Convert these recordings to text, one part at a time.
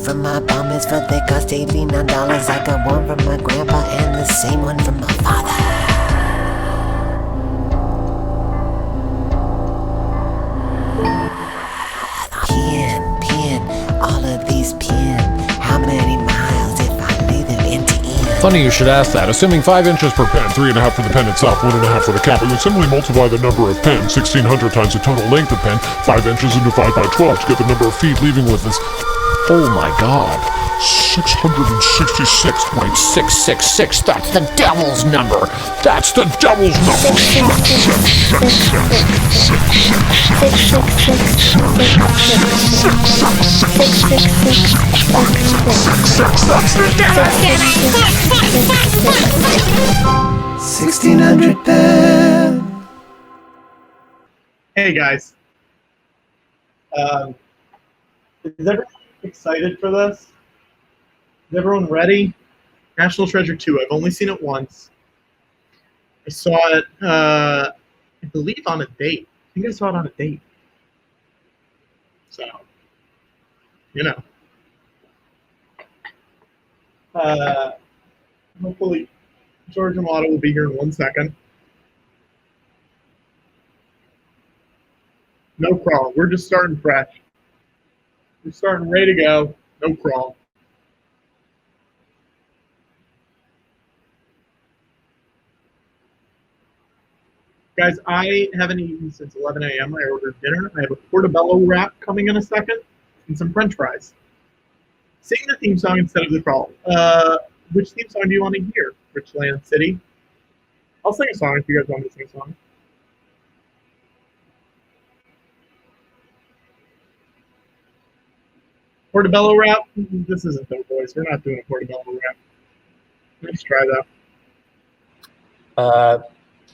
from my bum is for they cost $89. I got one from my grandpa and the same one from my father. Pin, all of these pin. How many miles if I lay them end to end? Funny you should ask that. Assuming 5 inches per pen, 3.5 for the pen itself, 1.5 for the cap, and then simply multiply the number of pen, 1,600 times the total length of pen, 5 inches into 5 by 12 to get the number of feet leaving with us. Oh my God. 666.666. That's the devil's number. That's the devil's number. That's the devil. 1,600 pen. Hey guys. Is everyone excited for this? Is everyone ready? National Treasure 2. I've only seen it once. I saw it, I believe, on a date. I think I saw it on a date. So, you know. Hopefully, George and Watto will be here in 1 second. No crawl. We're just starting fresh. We're starting ready to go. No crawl. Guys, I haven't eaten since 11 a.m. I ordered dinner. I have a portobello wrap coming in a second and some French fries. Sing the theme song instead of the crawl. Which theme song do you want to hear? Richland City? I'll sing a song if you guys want me to sing a song. Portobello wrap? This isn't the voice. We're not doing a portobello wrap. Let's try that.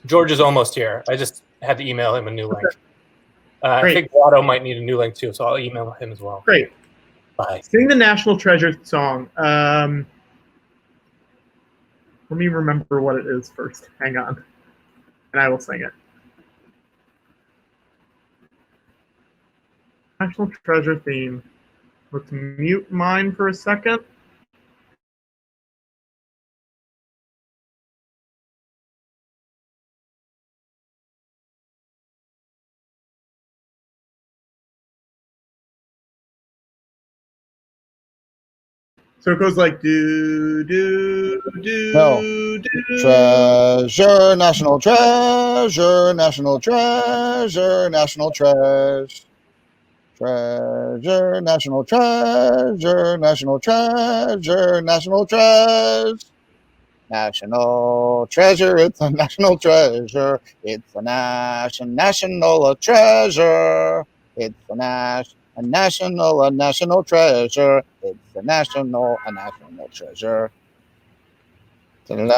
George is almost here. I just had to email him a new link. Great. I think Watto might need a new link too, so I'll email him as well. Great. Bye. Sing the National Treasure song. Let me remember what it is first. Hang on. And I will sing it. National Treasure theme. Let's mute mine for a second. So it goes like do do do No. do. Treasure, national treasure, national treasure, national treasure. Treasure, national treasure, national treasure, national treasure. National treasure, it's a national treasure. It's a national treasure. It's a national treasure. It's a national treasure. Dun,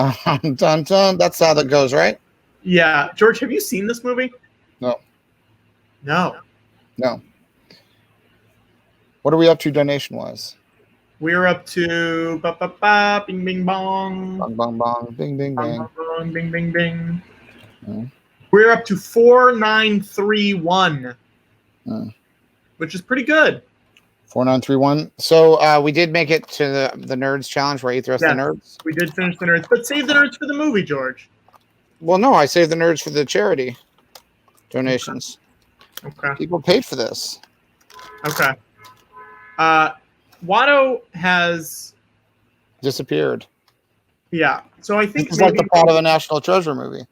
dun, dun. That's how that goes, right? Yeah, George, have you seen this movie? No. No. No. What are we up to donation-wise? We're up to bing bing bong. Bong, bong, bong, bing, bing, Bong, bing. bong, bong, bing bing bing. Mm. We're up to 4931, which is pretty good. 4931. So we did make it to the Nerds Challenge where I eat the rest of the Nerds. We did finish the Nerds, but save the Nerds for the movie, George. Well, no, I saved the Nerds for the charity donations. Okay. People paid for this. Okay. Watto has Disappeared. Yeah. So I think this is like the plot of a National Treasure movie.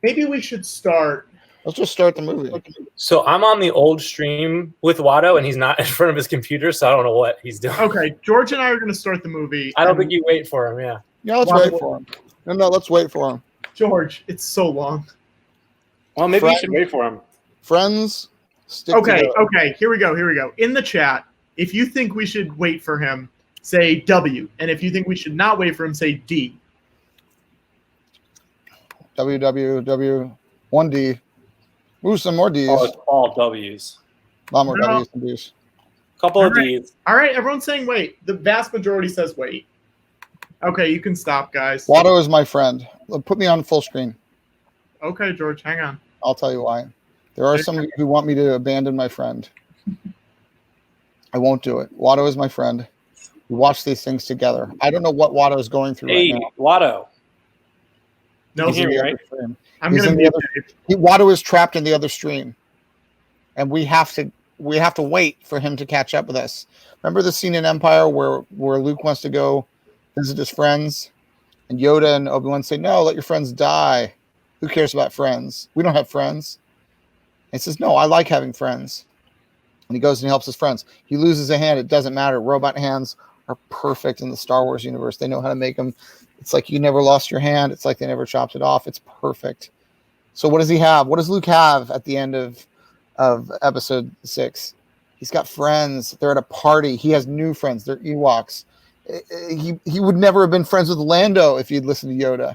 Maybe we should start. Let's just start the movie. So I'm on the old stream with Watto, and he's not in front of his computer, so I don't know what he's doing. Okay, George and I are going to start the movie. I don't think you wait for him, yeah. Yeah, let's wait for him. No, let's wait for him. George, it's so long. Well, maybe you should wait for him. Friends, stick Okay, together. okay, here we go. In the chat, if you think we should wait for him, say W. And if you think we should not wait for him, say D. WWW 1D. Ooh, some more Ds. Oh, it's all W's. A lot more No. W's than Ds. Couple of D's. All right, everyone's saying wait. The vast majority says wait. Okay, you can stop, guys. Watto is my friend. Put me on full screen. Okay, George, hang on. I'll tell you why. There are some of you who want me to abandon my friend. I won't do it. Watto is my friend. We watch these things together. I don't know what Watto is going through right Hey, now. Watto. No, Can you hear me, the right? other stream. I'm He's gonna in be the other. Watto is trapped in the other stream, and we have to wait for him to catch up with us. Remember the scene in Empire where Luke wants to go visit his friends, and Yoda and Obi-Wan say, "No, let your friends die. Who cares about friends? We don't have friends." And he says, "No, I like having friends." And he goes and helps his friends. He loses a hand. It doesn't matter. Robot hands are perfect in the Star Wars universe. They know how to make them. It's like you never lost your hand. It's like they never chopped it off. It's perfect. So what does he have? What does Luke have at the end of episode 6? He's got friends. They're at a party. He has new friends. They're Ewoks. He would never have been friends with Lando if he'd listened to Yoda.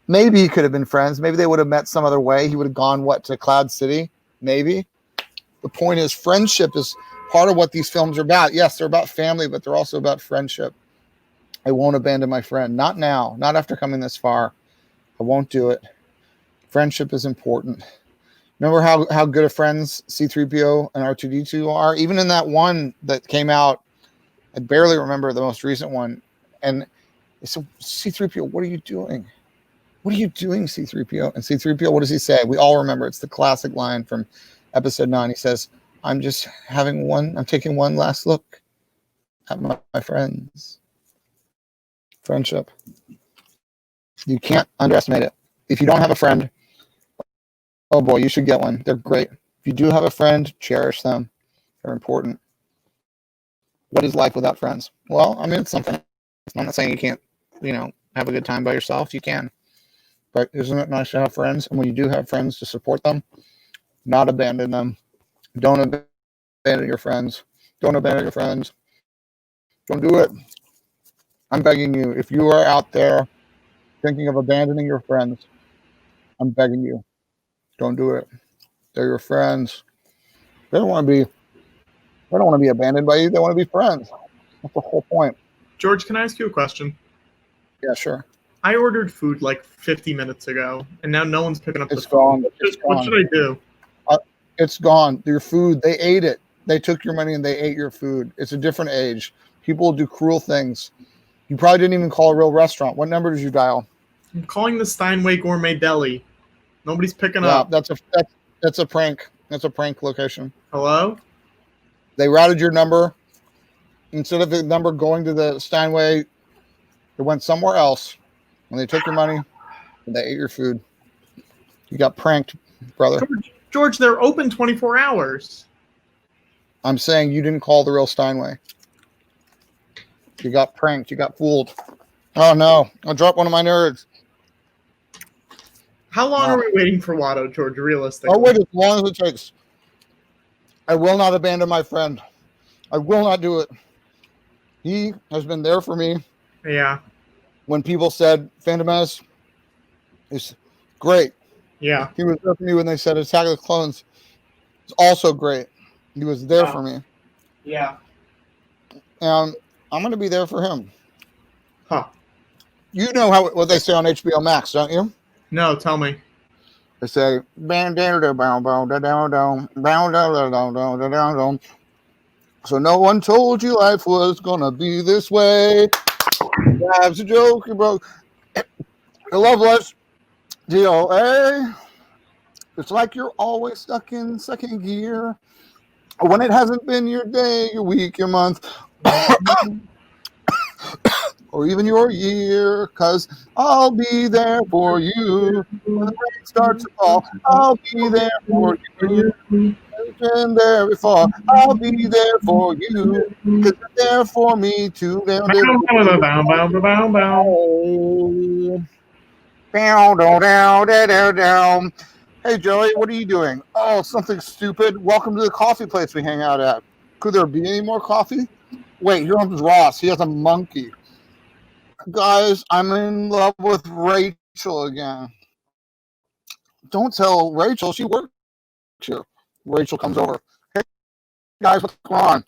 Maybe he could have been friends. Maybe they would have met some other way. He would have gone, to Cloud City? Maybe. The point is, friendship is part of what these films are about. Yes, they're about family, but they're also about friendship. I won't abandon my friend. Not now. Not after coming this far. I won't do it. Friendship is important. Remember how good of friends C-3PO and R2-D2 are? Even in that one that came out, I barely remember the most recent one. And they said, C-3PO, what are you doing? What are you doing, C-3PO? And C-3PO, what does he say? We all remember. It's the classic line from episode 9. He says, I'm taking one last look at my friends. Friendship. You can't underestimate it. If you don't have a friend, oh boy, you should get one. They're great. If you do have a friend, cherish them. They're important. What is life without friends? Well, I mean, it's something. I'm not saying you can't, have a good time by yourself. You can. But isn't it nice to have friends? And when you do have friends, to support them, not abandon them. Don't abandon your friends. Don't abandon your friends. Don't do it. I'm begging you. If you are out there thinking of abandoning your friends, I'm begging you. Don't do it. They're your friends. They don't want to be abandoned by you. They want to be friends. That's the whole point. George, can I ask you a question? Yeah, sure. I ordered food like 50 minutes ago, and now no one's picking up the It's phone. gone. It's What gone. should I do? It's gone. Your food, they ate it. They took your money and they ate your food. It's a different age. People do cruel things. You probably didn't even call a real restaurant. What number did you dial? I'm calling the Steinway Gourmet Deli. Nobody's picking Yeah, up. that's a prank. That's a prank location. Hello? They routed your number. Instead of the number going to the Steinway, it went somewhere else. And they took your money and they ate your food. You got pranked, brother. George, they're open 24 hours. I'm saying you didn't call the real Steinway. You got pranked. You got fooled. Oh, no. I dropped one of my nerds. How long No. are we waiting for Watto, George, realistically? Oh, wait, as long as it takes. I will not abandon my friend. I will not do it. He has been there for me. Yeah. When people said Phantom Menace is great. Yeah. He was there for me when they said Attack of the Clones is also great. He was there for me. Yeah. And I'm going to be there for him. Huh. You know what they say on HBO Max, don't you? No, tell me. They say, so no one told you life was going to be this way. That's a joke, you broke. The love life, DOA. It's like you're always stuck in second gear. When it hasn't been your day, your week, your month, or even your year, because I'll be there for you. When the rain starts to fall, I'll be there for you. I've been there before. I'll be there for you. Because you're there for me too. Hey, Joey, what are you doing? Oh, something stupid. Welcome to the coffee place we hang out at. Could there be any more coffee? Wait, here comes Ross. He has a monkey. Guys, I'm in love with Rachel again. Don't tell Rachel. She works here. Rachel comes over. Hey, guys, what's going on?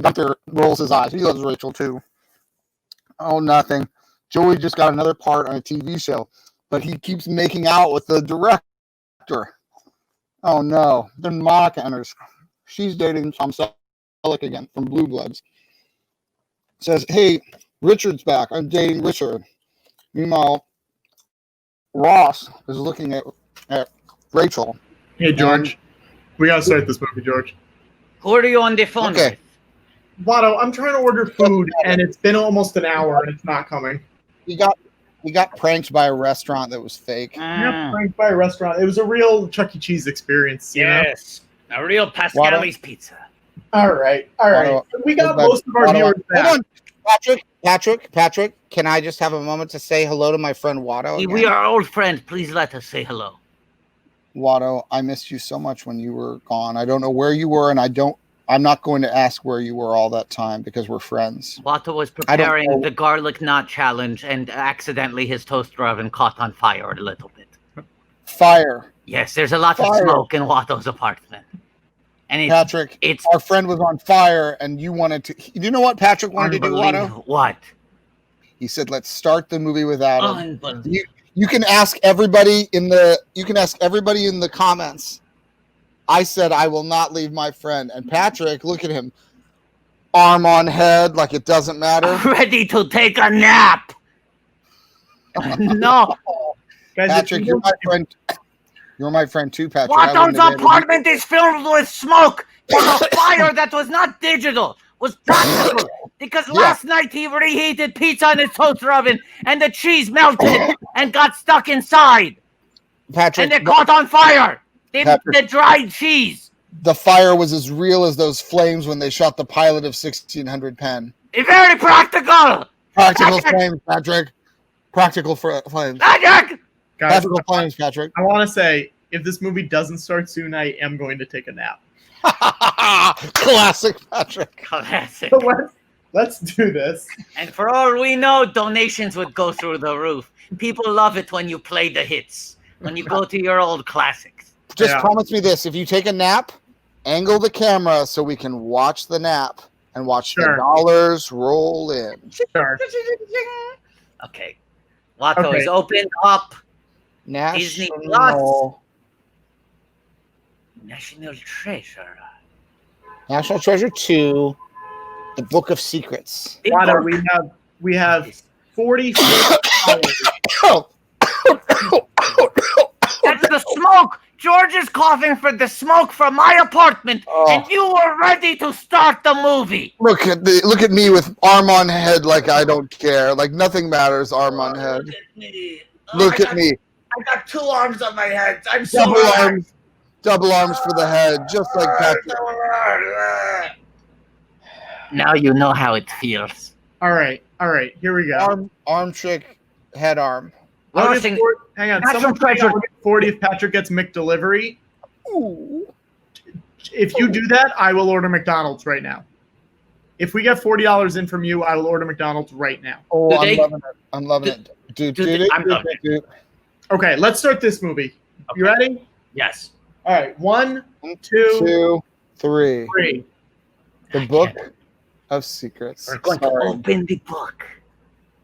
Gunther rolls his eyes. He loves Rachel, too. Oh, nothing. Joey just got another part on a TV show, but he keeps making out with the director. Oh, no. Then Monica enters. She's dating Tom Selleck again from Blue Bloods. Says, hey, Richard's back. I'm dating Richard. Meanwhile, Ross is looking at Rachel. Hey, George. We gotta start this movie, George. Who are you on the phone with? Watto, I'm trying to order food, and it's been almost an hour, and it's not coming. He got pranked by a restaurant that was fake. Not pranked by a restaurant. It was a real Chuck E. Cheese experience. Yes, a real Pascali's pizza. All right. We got most of our viewers back. Hold on, Patrick. Can I just have a moment to say hello to my friend Watto? Again? We are old friends. Please let us say hello. Watto, I missed you so much when you were gone. I don't know where you were, and I'm not going to ask where you were all that time because we're friends. Watto was preparing the garlic knot challenge, and accidentally his toaster oven caught on fire a little bit. Fire. Yes, there's a lot of smoke in Watto's apartment. And Patrick, our friend was on fire, and you wanted to. You know what Patrick wanted to do, Watto? What? He said, "Let's start the movie without him." Unbelievable. You can ask everybody in the comments. I said I will not leave my friend, and Patrick, look at him, arm on head, like it doesn't matter. Ready to take a nap. No, Guys, Patrick, you're my friend. You're my friend too, Patrick. Watto's apartment is filled with smoke. There's a fire that was not digital, was practical. Because last night he reheated pizza in his toaster oven, and the cheese melted and got stuck inside. Patrick, and it caught on fire. The dried cheese. The fire was as real as those flames when they shot the pilot of 1600 Penn. Very practical. Practical flames, Patrick. Practical flames. Patrick! Guys, practical flames, Patrick. I want to say, if this movie doesn't start soon, I am going to take a nap. Classic, Patrick. Classic. So let's do this. And for all we know, donations would go through the roof. People love it when you play the hits, when you go to your old classics. Just promise me this. If you take a nap, angle the camera so we can watch the nap and watch the dollars roll in. Sure. Okay. Watto is opened up. Disney Plus. National Treasure. National Treasure 2. The Book of Secrets. Watto, we have 44 hours. That's the smoke. George is coughing for the smoke from my apartment, and you were ready to start the movie. Look at me with arm on head, like I don't care, like nothing matters. Arm on head. Look at me. Look at me. I got 2 arms on my head. I'm so double arms for the head, just like Patrick. Now you know how it feels. All right. Here we go. Arm trick, head arm. Hang on. Someone treasure 40 if Patrick gets McDelivery. Ooh. If you do that, I will order McDonald's right now. If we get $40 in from you, I will order McDonald's right now. Oh, I'm loving it. Dude. Okay, let's start this movie. Okay. You ready? Yes. All right. 1, 2, 3. The Book of Secrets. We're going to open the book.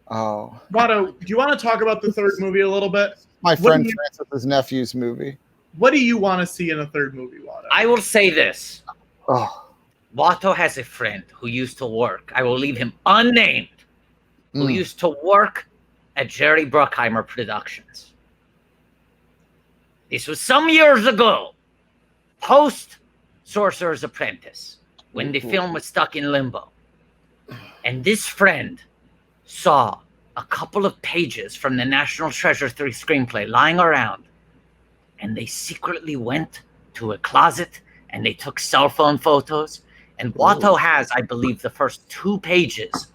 Oh. Watto, do you want to talk about the third movie a little bit? My friend Francis's nephew's movie. What do you want to see in a third movie, Watto? I will say this. Oh. Watto has a friend who used to work, I will leave him unnamed, who used to work at Jerry Bruckheimer Productions. This was some years ago, post Sorcerer's Apprentice, when the film was stuck in limbo. And this friend saw a couple of pages from the National Treasure 3 screenplay lying around, and they secretly went to a closet and they took cell phone photos. And Watto has, I believe, the first 2 pages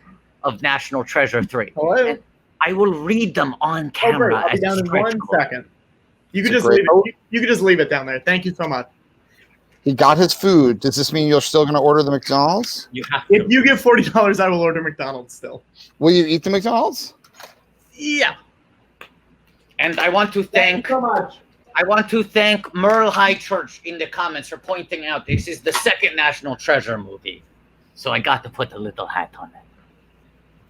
of National Treasure 3. And I will read them on camera. I'll be down in 1 second. You could just leave it. You could just leave it down there. Thank you so much. He got his food. Does this mean you're still going to order the McDonald's? You have to. If you give $40, I will order McDonald's still. Will you eat the McDonald's? Yeah. And I want to thank. Thank you so much. I want to thank Merle High Church in the comments for pointing out this is the second National Treasure movie. So I got to put a little hat on it.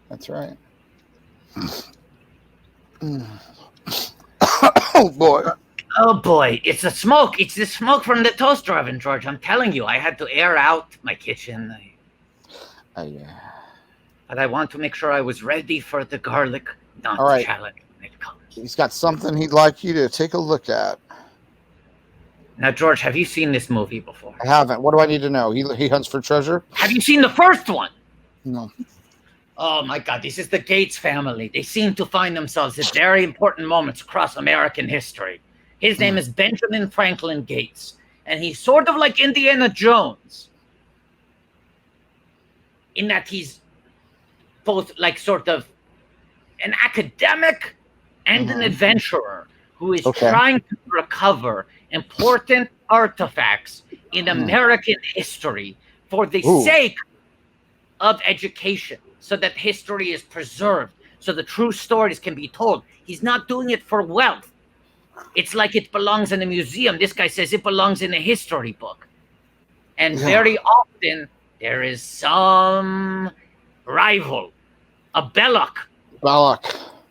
That's right. Oh, boy. Oh, boy. It's the smoke. It's the smoke from the toaster oven, George. I'm telling you, I had to air out my kitchen. Yeah. but I want to make sure I was ready for the garlic nut All right. challenge when it comes. He's got something he'd like you to take a look at. Now, George, have you seen this movie before? I haven't. What do I need to know? He hunts for treasure? Have you seen the first one? No. Oh my God, this is the Gates family. They seem to find themselves at very important moments across American history. His name is Benjamin Franklin Gates, and he's sort of like Indiana Jones in that he's both like sort of an academic and an adventurer who is trying to recover important artifacts in American history for the sake of education, so that history is preserved, so the true stories can be told. He's not doing it for wealth. It's like it belongs in a museum. This guy says it belongs in a history book. And very often there is some rival, a Belloc,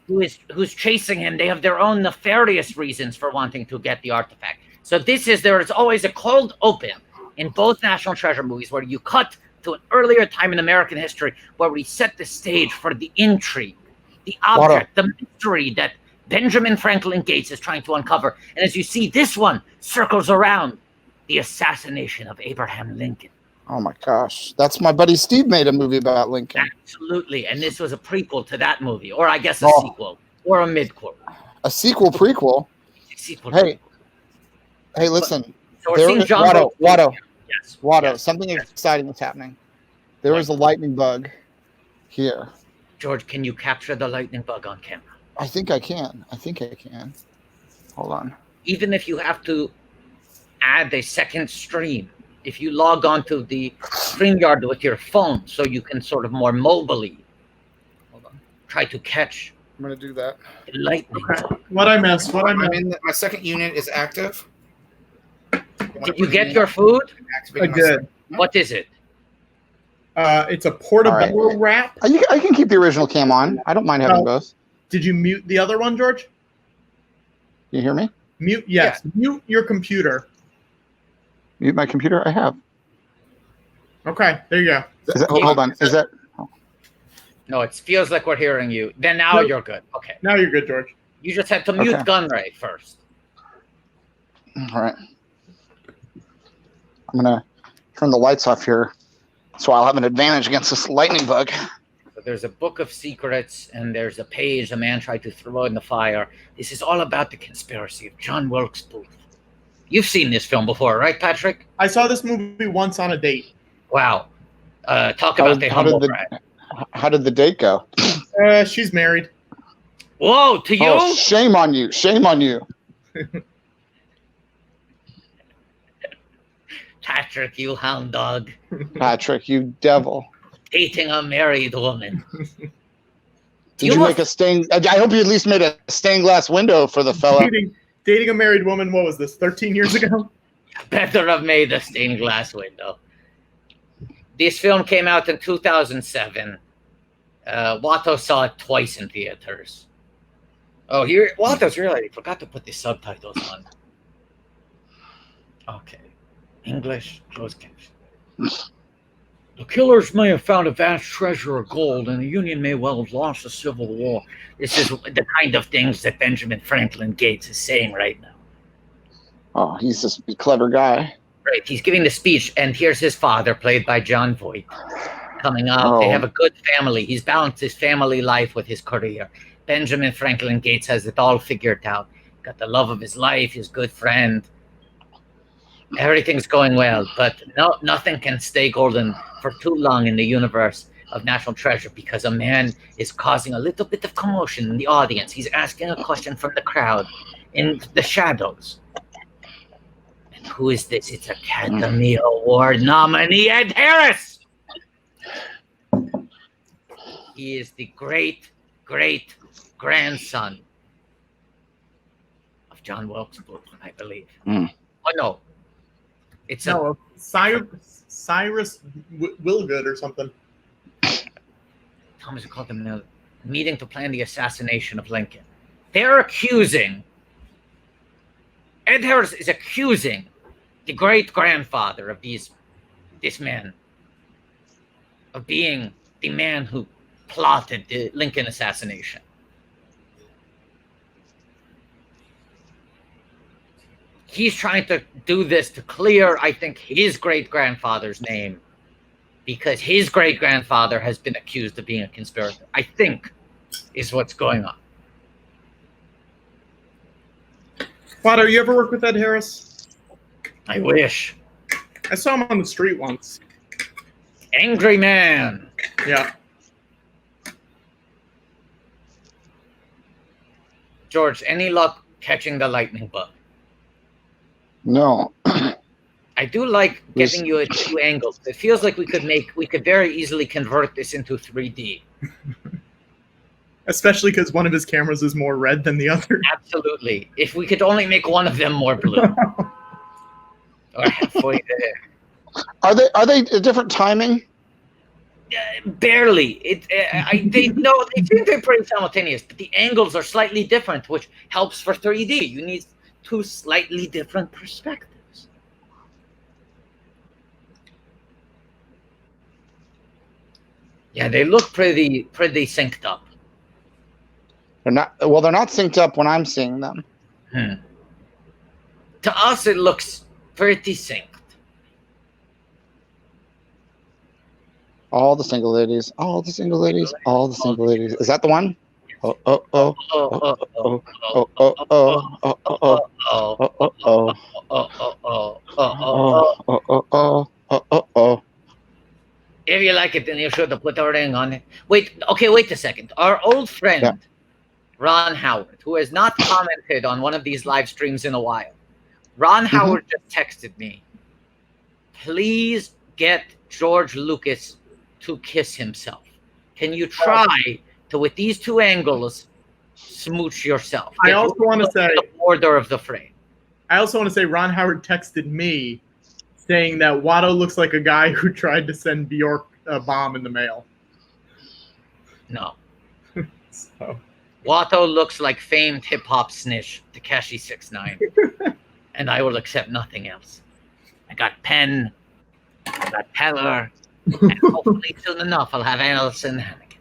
who's chasing him. They have their own nefarious reasons for wanting to get the artifact. So there is always a cold open in both National Treasure movies where you cut to an earlier time in American history where we set the stage for the intrigue, the object, the mystery that Benjamin Franklin Gates is trying to uncover. And as you see, this one circles around the assassination of Abraham Lincoln. Oh my gosh. That's my buddy Steve made a movie about Lincoln. Absolutely. And this was a prequel to that movie, or I guess a sequel, or a midquel. A sequel prequel? Hey, listen. So we're seeing John Watto. Yes. Watto, yes. Something exciting is happening. There is a lightning bug here. George, can you capture the lightning bug on camera? I think I can. Hold on. Even if you have to add a second stream, if you log on to the StreamYard with your phone so you can sort of more mobily try to catch. I'm going to do that. The lightning bug. What I missed? My second unit is active. Did you get your food? I did. What is it? It's a portobello wrap. I can keep the original cam on. I don't mind having both. Did you mute the other one, George? You hear me? Mute, yes. Yeah. Mute your computer. Mute my computer? I have. Okay, there you go. Hold on. Is that? No, it feels like we're hearing you. Then now you're good. Okay. Now you're good, George. You just have to mute Gunray first. All right. I'm going to turn the lights off here so I'll have an advantage against this lightning bug. So there's a book of secrets, and there's a page a man tried to throw in the fire. This is all about the conspiracy of John Wilkes Booth. You've seen this film before, right, Patrick? I saw this movie once on a date. Wow. Talk about the humble brag. How did the date go? She's married. Whoa, to you? Oh, shame on you. Shame on you. Patrick, you hound dog. Patrick, you devil. Dating a married woman. Did you make a stained... I hope you at least made a stained glass window for the fella. Dating a married woman, what was this, 13 years ago? Better have made a stained glass window. This film came out in 2007. Watto saw it twice in theaters. Oh, here, Watto's really forgot to put the subtitles on. Okay. English, closed caption. The killers may have found a vast treasure of gold, and the Union may well have lost the Civil War. This is the kind of things that Benjamin Franklin Gates is saying right now. Oh, he's just a clever guy. Right, he's giving the speech, and here's his father, played by John Voight, coming out. Oh. They have a good family. He's balanced his family life with his career. Benjamin Franklin Gates has it all figured out. Got the love of his life, his good friend. Everything's going well, but nothing can stay golden for too long in the universe of National Treasure, because a man is causing a little bit of commotion in the audience. He's asking a question from the crowd in the shadows. And who is this? It's Academy Award nominee Ed Harris. He is the great grandson of John Wilkes Booth, I believe. Oh no. It's Cyrus Willgood or something. Thomas called them a meeting to plan the assassination of Lincoln. They're accusing, Ed Harris is accusing the great-grandfather of this man of being the man who plotted the Lincoln assassination. He's trying to do this to clear, I think, his great-grandfather's name, because his great-grandfather has been accused of being a conspirator, I think, is what's going on. Watto, you ever work with Ed Harris? I wish. I saw him on the street once. Angry man. Yeah. George, any luck catching the lightning bug? No. I do like giving you a two angles. It feels like we could very easily convert this into 3D. Especially because one of his cameras is more red than the other. Absolutely. If we could only make one of them more blue. Or halfway there. Are they a different timing? Barely. They think they're pretty simultaneous, but the angles are slightly different, which helps for 3D. You need two slightly different perspectives. Yeah, they look pretty synced up. They're not. Well, they're not synced up when I'm seeing them. To us, it looks pretty synced. All the single ladies. All the single ladies. All the single ladies. Is that the one? Oh oh oh oh oh oh oh oh oh oh oh oh oh. If you like it, then you should have put a ring on it. Wait a second. Our old friend, Ron Howard, who has not commented on one of these live streams in a while. Ron Howard just texted me. Please get George Lucas to kiss himself. Can you try to, with these two angles, smooch yourself? I also want to say the border of the frame. I also want to say Ron Howard texted me saying that Watto looks like a guy who tried to send Bjork a bomb in the mail. No. So. Watto looks like famed hip-hop snitch Tekashi 6ix9ine. And I will accept nothing else. I got PENN, I got Penndor, and hopefully soon enough I'll have Allison Hannigan.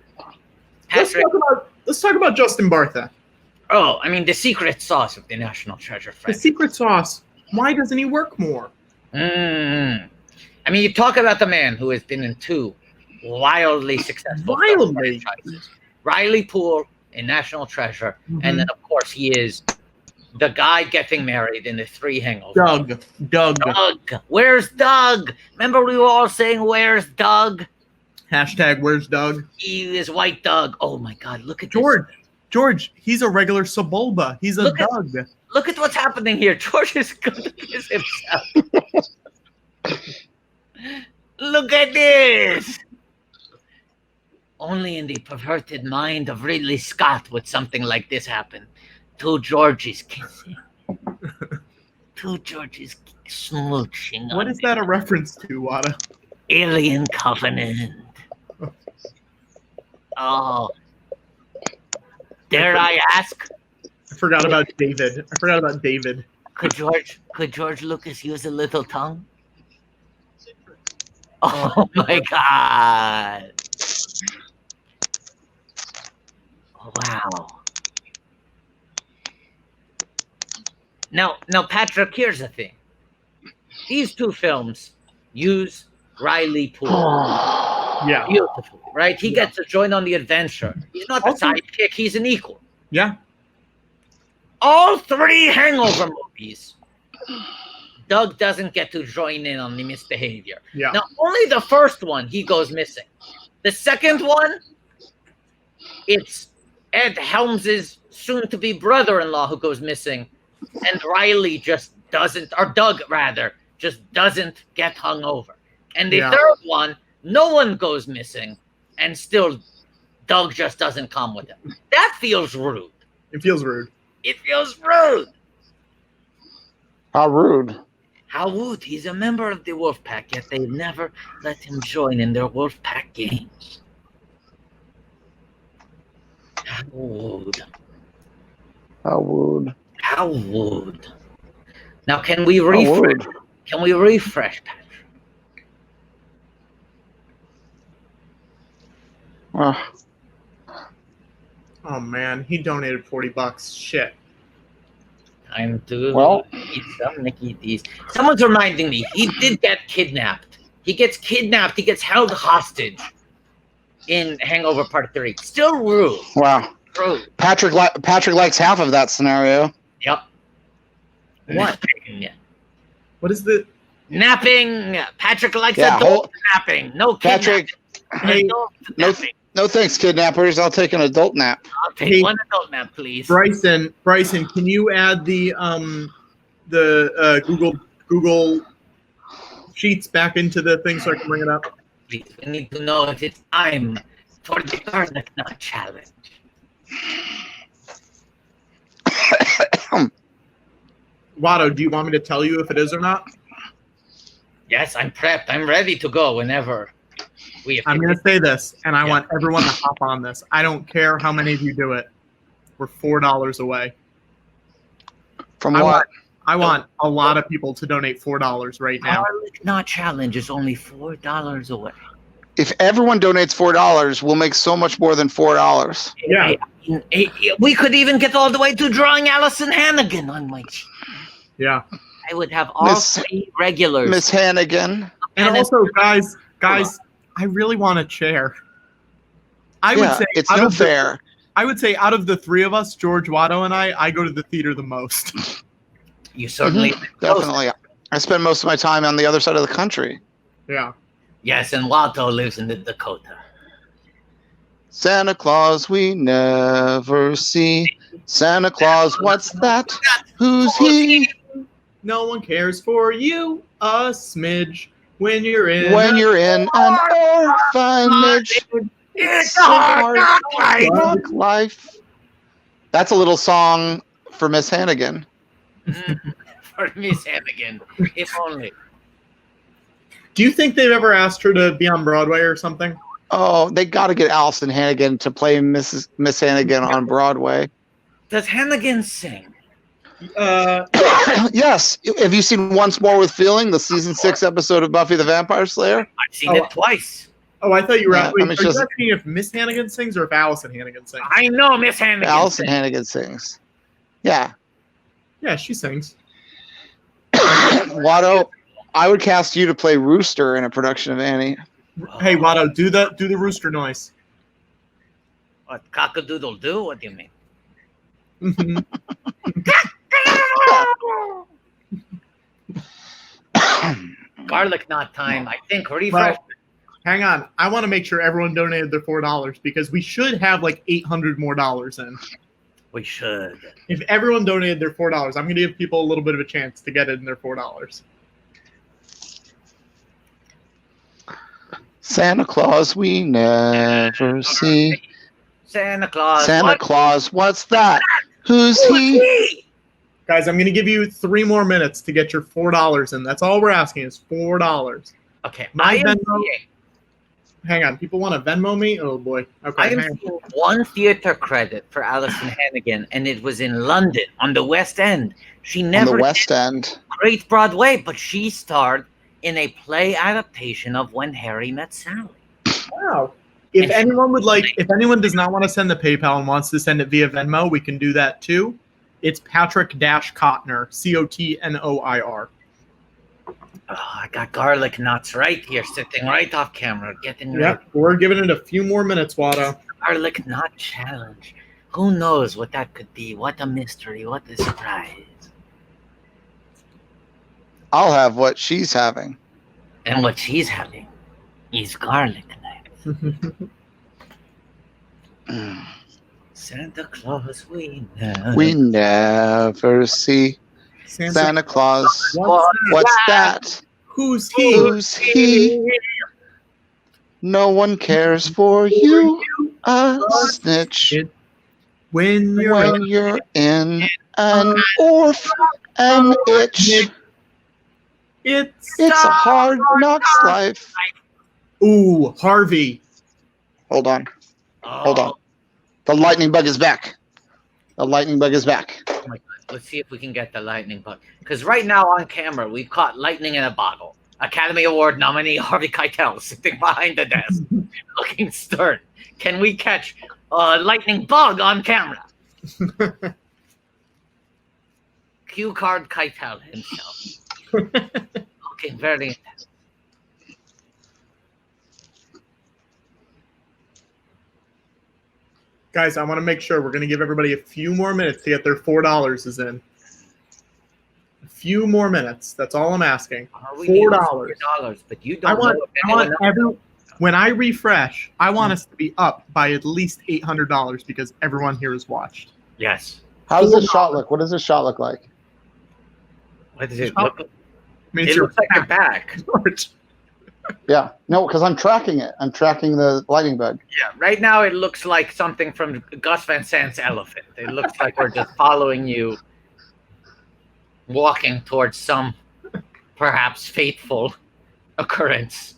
Let's talk about Justin Bartha. Oh, I mean, the secret sauce of the National Treasure The franchise. secret sauce. Why doesn't he work more? I mean, you talk about the man who has been in two wildly successful franchises. Riley Poole in National Treasure, and then, of course, he is the guy getting married in the 3 Hangovers. Doug. Where's Doug? Remember we were all saying, where's Doug? Hashtag where's Doug? He is White Doug. Oh, my God. Look at George. this. George, he's a regular Sebulba. He's a Doug. Look at what's happening here. George is going to kiss himself. Look at this. Only in the perverted mind of Ridley Scott would something like this happen. Two Georges kissing. Two Georges smooching. What is that a reference to, Wada? Alien Covenant. Oh. Dare I ask? I forgot about David. Could George Lucas use a little tongue? Oh my God. Wow. Now, Patrick, here's the thing. These two films use Riley Poole. Yeah. Beautiful, right? He gets to join on the adventure. He's not the sidekick, he's an equal. Yeah. All 3 Hangover movies, Doug doesn't get to join in on the misbehavior. Yeah. Now, only the first one, he goes missing. The second one, it's Ed Helms' soon-to-be brother-in-law who goes missing, and Riley just doesn't, or Doug rather, just doesn't get hung over. And the third one, no one goes missing, and still Doug just doesn't come with him. That feels rude. It feels rude. It feels rude. How rude. How rude. He's a member of the Wolfpack, yet they never let him join in their Wolfpack games. How rude. How rude. How rude. Now, can we refresh? Can we refresh, Patrick? Oh man, he donated $40. Shit. Time to Well- eat some Nikki's. Someone's reminding me he did get kidnapped. He gets kidnapped. He gets held hostage in Hangover Part 3. Still rude. Wow. Rude. Patrick likes half of that scenario. Yep. What? What is the Napping. Patrick likes Yeah, adult napping. No kidnapping. Patrick, Hey, Adult no, napping. no thanks, kidnappers. I'll take an adult nap. I'll take Hey, one adult nap, please. Bryson, can you add the Google Sheets back into the thing so I can bring it up? Please, we need to know if it's time for the garlic nut challenge. Watto, do you want me to tell you if it is or not? Yes, I'm prepped. I'm ready to go whenever we have. I'm going to say this, and I Yeah. want everyone to hop on this. I don't care how many of you do it. We're $4 away. From I what? I want a lot of people to donate $4 right now. Garlic nut challenge is only $4 away. If everyone donates $4, we'll make so much more than $4. Yeah. We could even get all the way to drawing Allison Hannigan on my sheet. Yeah. I would have all Miss- 3 regulars. Miss Hannigan. And also, guys, I really want a chair. I would say it's out no of the- fair. I would say out of the 3 of us, George, Watto, and I go to the theater the most. You certainly Definitely. I spend most of my time on the other side of the country. Yeah. Yes, and Watto lives in the Dakota. Santa Claus we never see. Santa Claus, what's that? Who's he? No one cares for you a smidge when you're in. When you're in an orphanage. It's a hard life. knock life. That's a little song for Miss Hannigan. For Miss Hannigan, if only. Do you think they've ever asked her to be on Broadway or something? Oh, they got to get Allison Hannigan to play Miss Hannigan on Broadway. Does Hannigan sing? Yes. Have you seen Once More with Feeling, the season 6 episode of Buffy the Vampire Slayer? I've seen it twice. Oh, I thought you were Yeah, asking. I mean, Are you she's- asking if Miss Hannigan sings or if Allison Hannigan sings? I know Miss Hannigan. Allison sings. Hannigan sings. Yeah. Yeah, she sings. Watto, I would cast you to play Rooster in a production of Annie. Hey, Watto, do the rooster noise. What, cock-a-doodle do? What do you mean? Mhm. Garlic knot time. I think refresh. Well, hang on. I want to make sure everyone donated their $4 because we should have like $800 more in. We should. If everyone donated their $4, I'm going to give people a little bit of a chance to get it in their $4. Santa Claus we never see. Santa Claus. Santa what? Claus, what's that? Who's he? Guys, I'm going to give you 3 more minutes to get your $4 in. That's all we're asking is $4. Okay. My I am Venmo- seeing, Hang on. People want to Venmo me? Oh, boy. Okay. I am hang on. seeing one theater credit for Alison Hannigan, and it was in London on the West End. She On never the West End. Great Broadway, but she starred in a play adaptation of When Harry Met Sally. Wow. If anyone does not want to send the PayPal and wants to send it via Venmo, we can do that too. It's Patrick-Cotner, Cotnoir. Oh, I got garlic nuts right here, sitting right off camera, getting ready. Yep, we're giving it a few more minutes, Watto. Garlic nut challenge. Who knows what that could be? What a mystery! What a surprise! I'll have what she's having. And what she's having is garlic nuts. Santa Claus, we know. We never see Santa Claus. What's that? Who's he? Who's he? No one cares for you, a snitch. When you're When you're in an orphanage. it's It's a hard knocks life. ooh, Harvey. Hold on. Oh, Hold on. The lightning bug is back. The lightning bug is back. Let's see if we can get the lightning bug. Because right now on camera, we've caught lightning in a bottle. Academy Award nominee Harvey Keitel sitting behind the desk, looking stern. Can we catch lightning bug on camera. Cue card Keitel himself. Looking very intense. Guys, I want to make sure we're going to give everybody a few more minutes to get their $4 is in. A few more minutes. That's all I'm asking. $4. But you don't When I refresh, I want us to be up by at least $800 because everyone here has watched. Yes. How does this shot look? What does this shot look like? What does it look? I mean, It looks like your back. George. Yeah, no, because I'm tracking it. I'm tracking the lightning bug. Yeah, right now it looks like something from Gus Van Sant's Elephant. It looks like we're just following you, walking towards some perhaps fateful occurrence.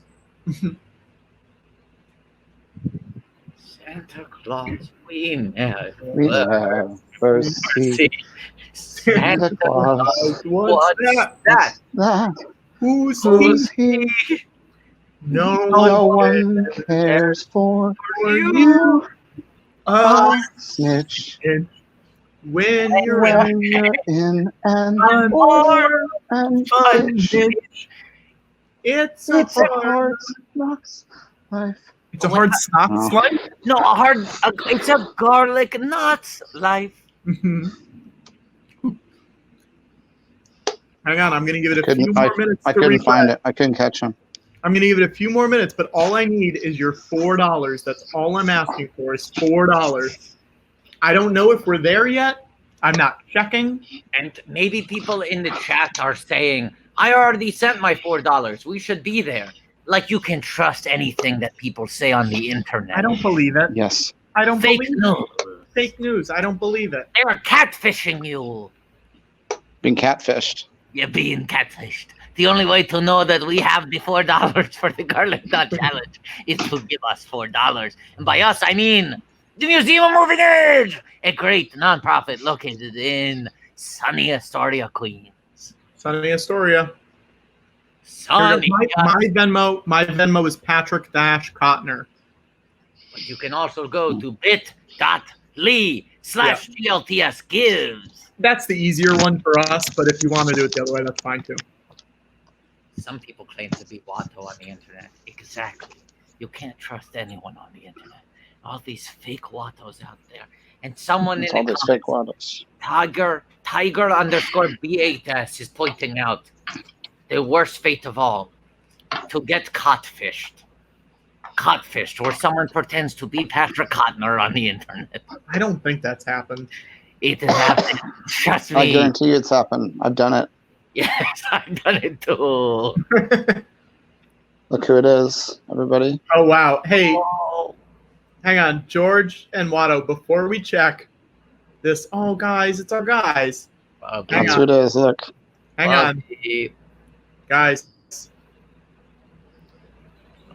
Santa Claus, we never see Santa Claus. What's that? Who's he? No one cares for you. Snitch. When you're in an it's a hard knocks life. It's a hard knocks life? No, it's a garlic nuts life. Hang on, I'm going to give it a few more minutes. I couldn't find it. I couldn't catch him. I'm going to give it a few more minutes, but all I need is your $4. That's all I'm asking for is $4. I don't know if we're there yet. I'm not checking. And maybe people in the chat are saying, I already sent my $4. We should be there. Like you can trust anything that people say on the internet. I don't believe it. Yes. I don't Fake believe news. it. Fake news. I don't believe it. They are catfishing you. Being catfished. You're being catfished. The only way to know that we have the $4 for the Garlic Nut Challenge is to give us $4. And by us, I mean the Museum of Moving Age, a great nonprofit located in sunny Astoria, Queens. Sunny Astoria. Sunny. My Venmo is Patrick-Cotner. But you can also go to bit.ly/GLTS gives. That's the easier one for us, but if you want to do it the other way, that's fine too. Some people claim to be WATTO on the internet. Exactly. You can't trust anyone on the internet. All these fake WATTOs out there. And someone It's in all the these fake waters. Tiger_B8S is pointing out the worst fate of all. To get catfished. Catfished, where someone pretends to be Patrick Cotner on the internet. I don't think that's happened. It has happened. Trust me. I guarantee you it's happened. I've done it. Yes, I've done it too. Look who it is, everybody. Oh, wow. Hey, hang on. George and Watto, before we check this. Oh, guys, it's our guys. That's who it is. Look. Hang on. Guys.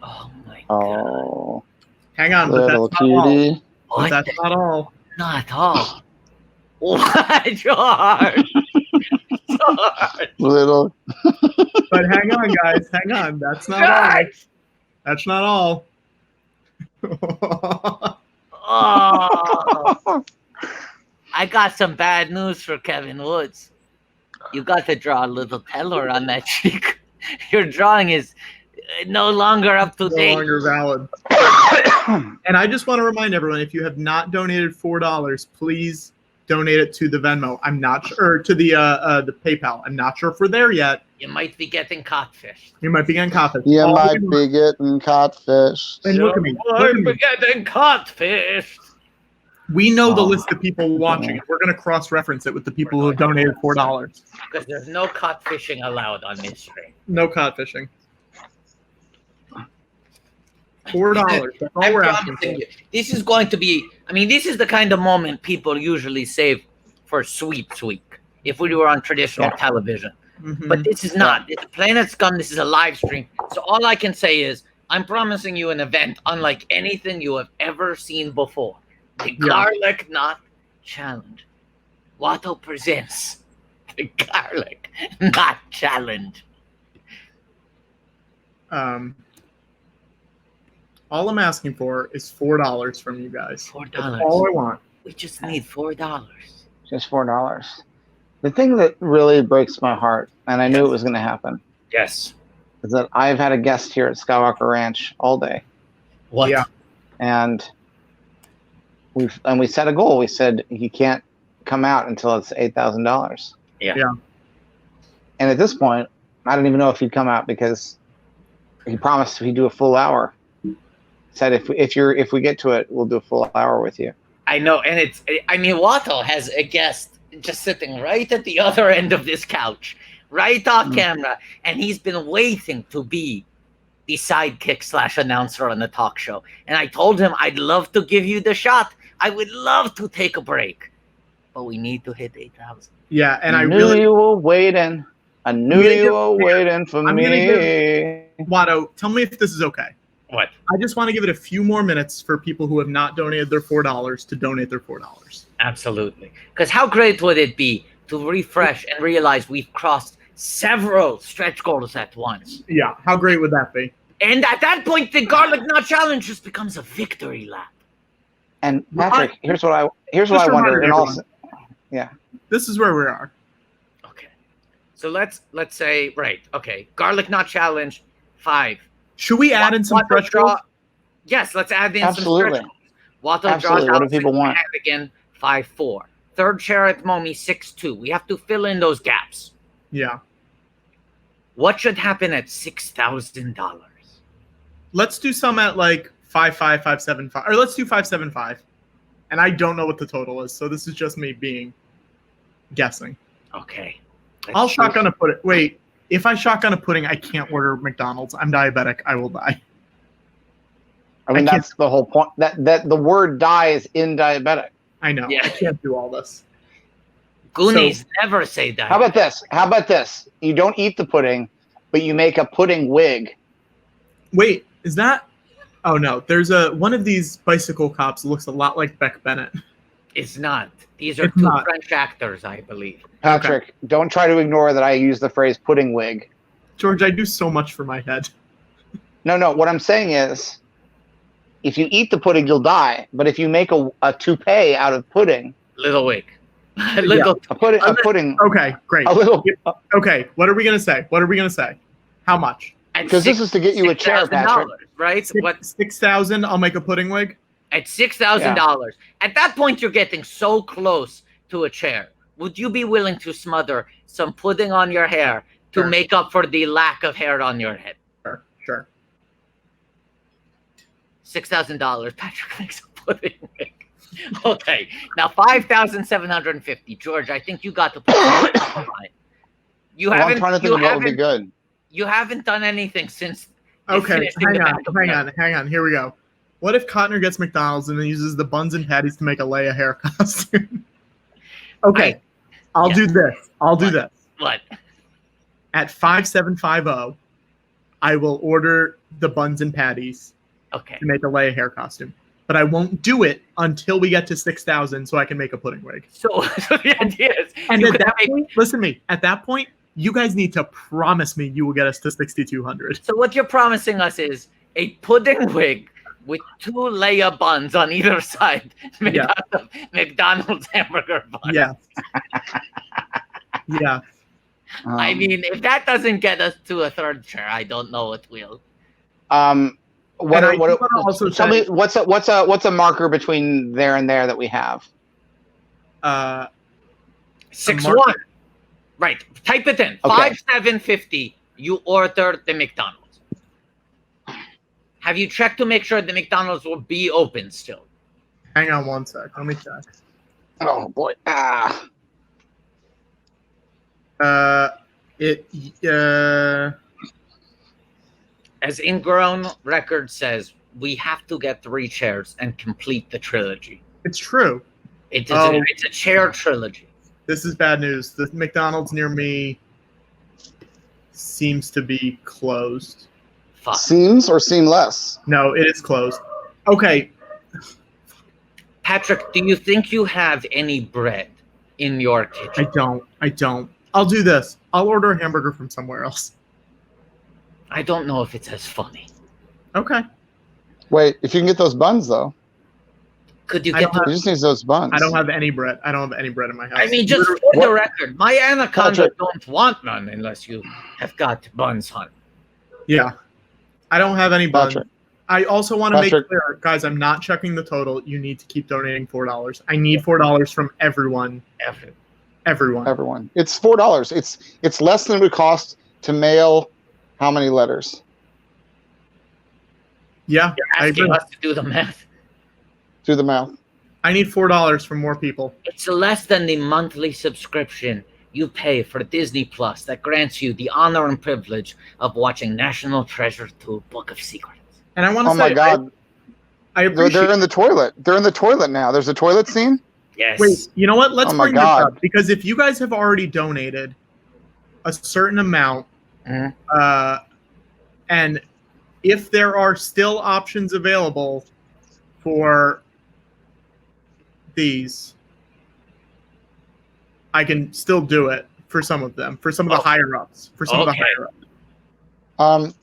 Oh, my God. Oh. Hang on. Little but that's not cutie. all. But that's not all. Not all. What, George? George. Little. But hang on, guys. Hang on. That's not all. That's not all. Oh. I got some bad news for Kevin Woods. You got to draw a little teller on that cheek. Your drawing is no longer up to date. No longer valid. And I just want to remind everyone, if you have not donated $4, please donate it to the Venmo. I'm not sure, or to the PayPal. I'm not sure if we're there yet. You might be getting catfished. You might be getting catfished. You might be getting catfish. And look at me. You might be getting catfished. We know the list of people watching. We're going to cross-reference it with the people who have donated $4. Because there's no catfishing allowed on this stream. No catfishing. $4. That's all we're asking for. This is going to be, I mean, this is the kind of moment people usually save for Sweeps Week if we were on traditional television. Mhm. But this is not. It's plain and scum. This is a live stream. So all I can say is I'm promising you an event unlike anything you have ever seen before. The Garlic Nut Challenge. Watto presents the Garlic Nut Challenge. All I'm asking for is $4 from you guys. $4. That's all I want. We just need $4. Just $4. The thing that really breaks my heart, and I knew it was going to happen, Yes. is that I've had a guest here at Skywalker Ranch all day, What? Yeah. and we set a goal. We said he can't come out until it's $8,000. Yeah. Yeah. And at this point, I don't even know if he'd come out because he promised he'd do a full hour. Said if we get to it, we'll do a full hour with you. I know, and Watto has a guest just sitting right at the other end of this couch, right off camera, and he's been waiting to be the sidekick / announcer on the talk show. And I told him I'd love to give you the shot. I would love to take a break, but we need to hit 8,000. Yeah, and I knew you were waiting. I knew you were waiting for me. Watto, tell me if this is okay. What? I just want to give it a few more minutes for people who have not donated their $4 to donate their $4. Absolutely. Because how great would it be to refresh and realize we've crossed several stretch goals at once? Yeah, how great would that be? And at that point, the garlic knot challenge just becomes a victory lap. And Patrick, here's what I wonder. And also, yeah, this is where we are. Okay, so let's say okay, garlic knot challenge 5. Should we add in some Watto stretch draw? goals? Yes, let's add in Absolutely. some stretch goals. Watto Absolutely. draws What out do people want? again 5-4. Third chair at Momi 6-2. We have to fill in those gaps. Yeah. What should happen at $6,000? Let's do some at like 5-5, 5-7-5, or let's do 5-7-5. And I don't know what the total is, so this is just me guessing. Okay. I'll shotgun a pudding. Wait, if I shotgun a pudding, I can't order McDonald's. I'm diabetic. I will die. I mean, that's the whole point. That the word "die" is in diabetic. I know. Yeah. I can't do all this. Goonies never say that. How about this? How about this? You don't eat the pudding, but you make a pudding wig. Wait, is that? Oh no, there's one of these bicycle cops looks a lot like Beck Bennett. It's not. These are It's two not. French actors, I believe. Patrick, don't try to ignore that I use the phrase pudding wig. George, I do so much for my head. No. What I'm saying is, if you eat the pudding, you'll die. But if you make a toupee out of pudding, Little wig. Yeah. a pudding. Okay, great. A little. Okay, what are we gonna say? How much? Because this is to get you a chair, Patrick. Right? What? 6,000. I'll make a pudding wig. At $6,000. At that point, you're getting so close to a chair. Would you be willing to smother some pudding on your hair to Sure. make up for the lack of hair on your head? Sure. $6,000. Patrick makes a pudding wig. Okay, now 5,750. George, I think you got to put You Well, haven't. I'm trying to think you of what would be haven't. good. You haven't done anything since. Okay, finishing the back of the- hang on. Here we go. What if Cotner gets McDonald's and then uses the buns and patties to make a Leia hair costume? Okay, I'll do this. What? At 5,750, I will order the buns and patties Okay. to make a Leia hair costume. But I won't do it until we get to 6,000 so I can make a pudding wig. So the idea is, And you at could that make- point, listen to me. At that point, you guys need to promise me you will get us to 6,200. So what you're promising us is a pudding wig with 2 Leia buns on either side made Yeah. out of McDonald's hamburger buns. Yeah. Yeah. I mean, if that doesn't get us to a third chair, I don't know what will. What? And I What? do wanna also Tell me say- what's a marker between there and there that we have? 6-1. Right. Type it in. Okay. 5,750. You ordered the McDonald's. Have you checked to make sure the McDonald's will be open still? Hang on one sec. Let me check. Oh boy. As Ingrown Record says, we have to get 3 chairs and complete the trilogy. It's true. It's Oh. a chair trilogy. This is bad news. The McDonald's near me seems to be closed. Fuck. Seems or seamless? No, it is closed. Okay. Patrick, do you think you have any bread in your kitchen? I don't. I'll do this. I'll order a hamburger from somewhere else. I don't know if it's as funny. Okay. Wait, if you can get those buns though, Could you I get? don't he just needs those buns. I don't have any bread. I don't have any bread in my house. I mean, just for the record, my anaconda don't want none unless you have got buns, hun. Yeah. I don't have any buns. Patrick. I also want to make Patrick. clear, guys, I'm not checking the total. You need to keep donating $4. I need $4 from everyone. Everyone. Everyone. It's $4. It's less than it would cost to mail how many letters? Yeah. You're I asking agree. us to do the math. Through the mouth. I need $4 from more people. It's less than the monthly subscription you pay for Disney Plus that grants you the honor and privilege of watching National Treasure 2: Book of Secrets. And I want to Oh say, my God. I appreciate. They're in the toilet. They're in the toilet now. There's a toilet scene? Yes. Wait, you know what? Let's Oh my bring this God. up because if you guys have already donated a certain amount, Mhm. and if there are still options available for these, I can still do it for some of them, for some of the higher ups, for some of the Okay. higher ups.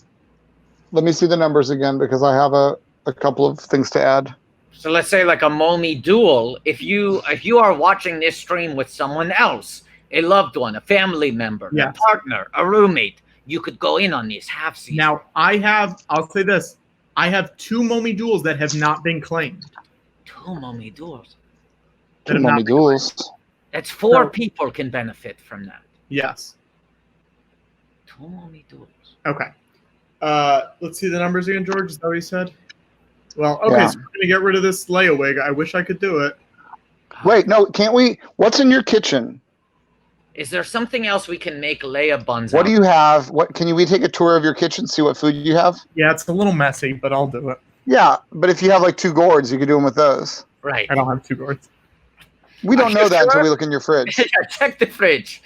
Let me see the numbers again because I have a couple of things to add. So let's say like a Momi duel. If you are watching this stream with someone else, a loved one, a family member, a Yes. partner, a roommate, you could go in on these half seasons. Now, I'll say this, I have 2 Momi duels that have not been claimed. 2 Momi duels. That have Mommy not been duels. That's 4 No. people can benefit from that. Yes. 2 Momi duels. Okay. Let's see the numbers again, George. Is that what you said? Well, okay, Yeah. so we're going to get rid of this Leia wig. I wish I could do it. Wait, no, can't we? What's in your kitchen? Is there something else we can make Leia buns? What out do you have? What can we take a tour of your kitchen, see what food you have? Yeah, it's a little messy, but I'll do it. Yeah, but if you have like 2 gourds, you could do them with those. Right. I don't have 2 gourds. We don't Are know you that until sure? we look in your fridge. Check the fridge.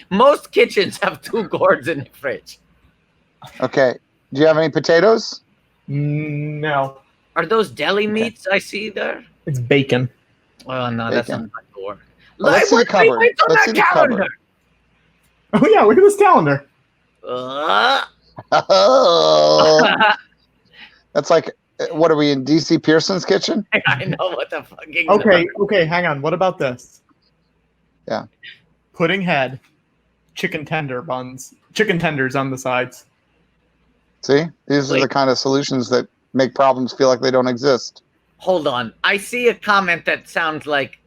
Most kitchens have 2 gourds in the fridge. Okay. Do you have any potatoes? No. Are those deli meats I see there? It's bacon. Oh no, that's Bacon. not my gourd. Well, let's see the cupboard. Wait on Let's that see the cupboard. calendar. Oh, yeah, look at this calendar. Oh, that's like, what are we in DC Pearson's kitchen? I know what the fucking. Okay, hang on. What about this? Yeah. Pudding head, chicken tender buns, chicken tenders on the sides. See, these are the Wait. kind of solutions that make problems feel like they don't exist. Hold on. I see a comment that sounds like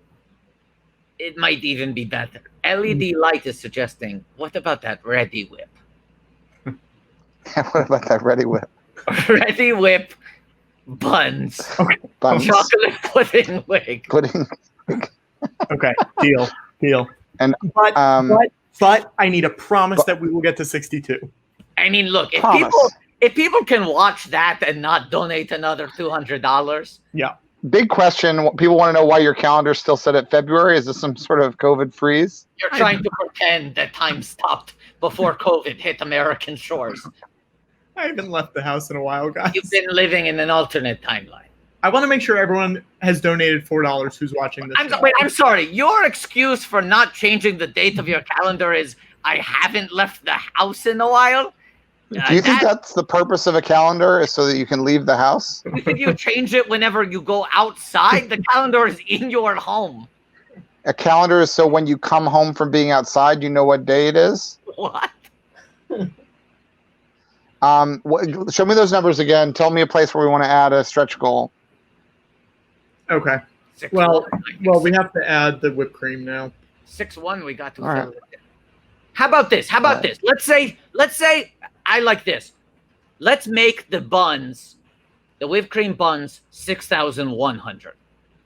it might even be better. LED light is suggesting, what about that Ready Whip? What about that Ready Whip? Ready Whip buns. Buns, Chocolate pudding wig. pudding. Okay, deal. And, but um, I need a promise that we will get to 62. I mean, look, Promise. if people can watch that and not donate another $200, Yeah. Big question. People want to know why your calendar's still set at February. Is this some sort of COVID freeze? you're trying to pretend that time stopped before COVID hit American shores. I haven't left the house in a while, guys. You've been living in an alternate timeline. I want to make sure everyone has donated $4 who's watching this. show. I'm sorry. Your excuse for not changing the date of your calendar is I haven't left the house in a while. Do you think that's the purpose of a calendar, is so that you can leave the house? You think you change it whenever you go outside? The calendar is in your home. A calendar is so when you come home from being outside, you know what day it is? What? Show me those numbers again. Tell me a place where we want to add a stretch goal. Okay. 6-1. Well, we have to add the whipped cream now. 6-1. We got to. All right. fill it. How about this? Let's say I like this. Let's make the buns, the whipped cream buns, 6,100.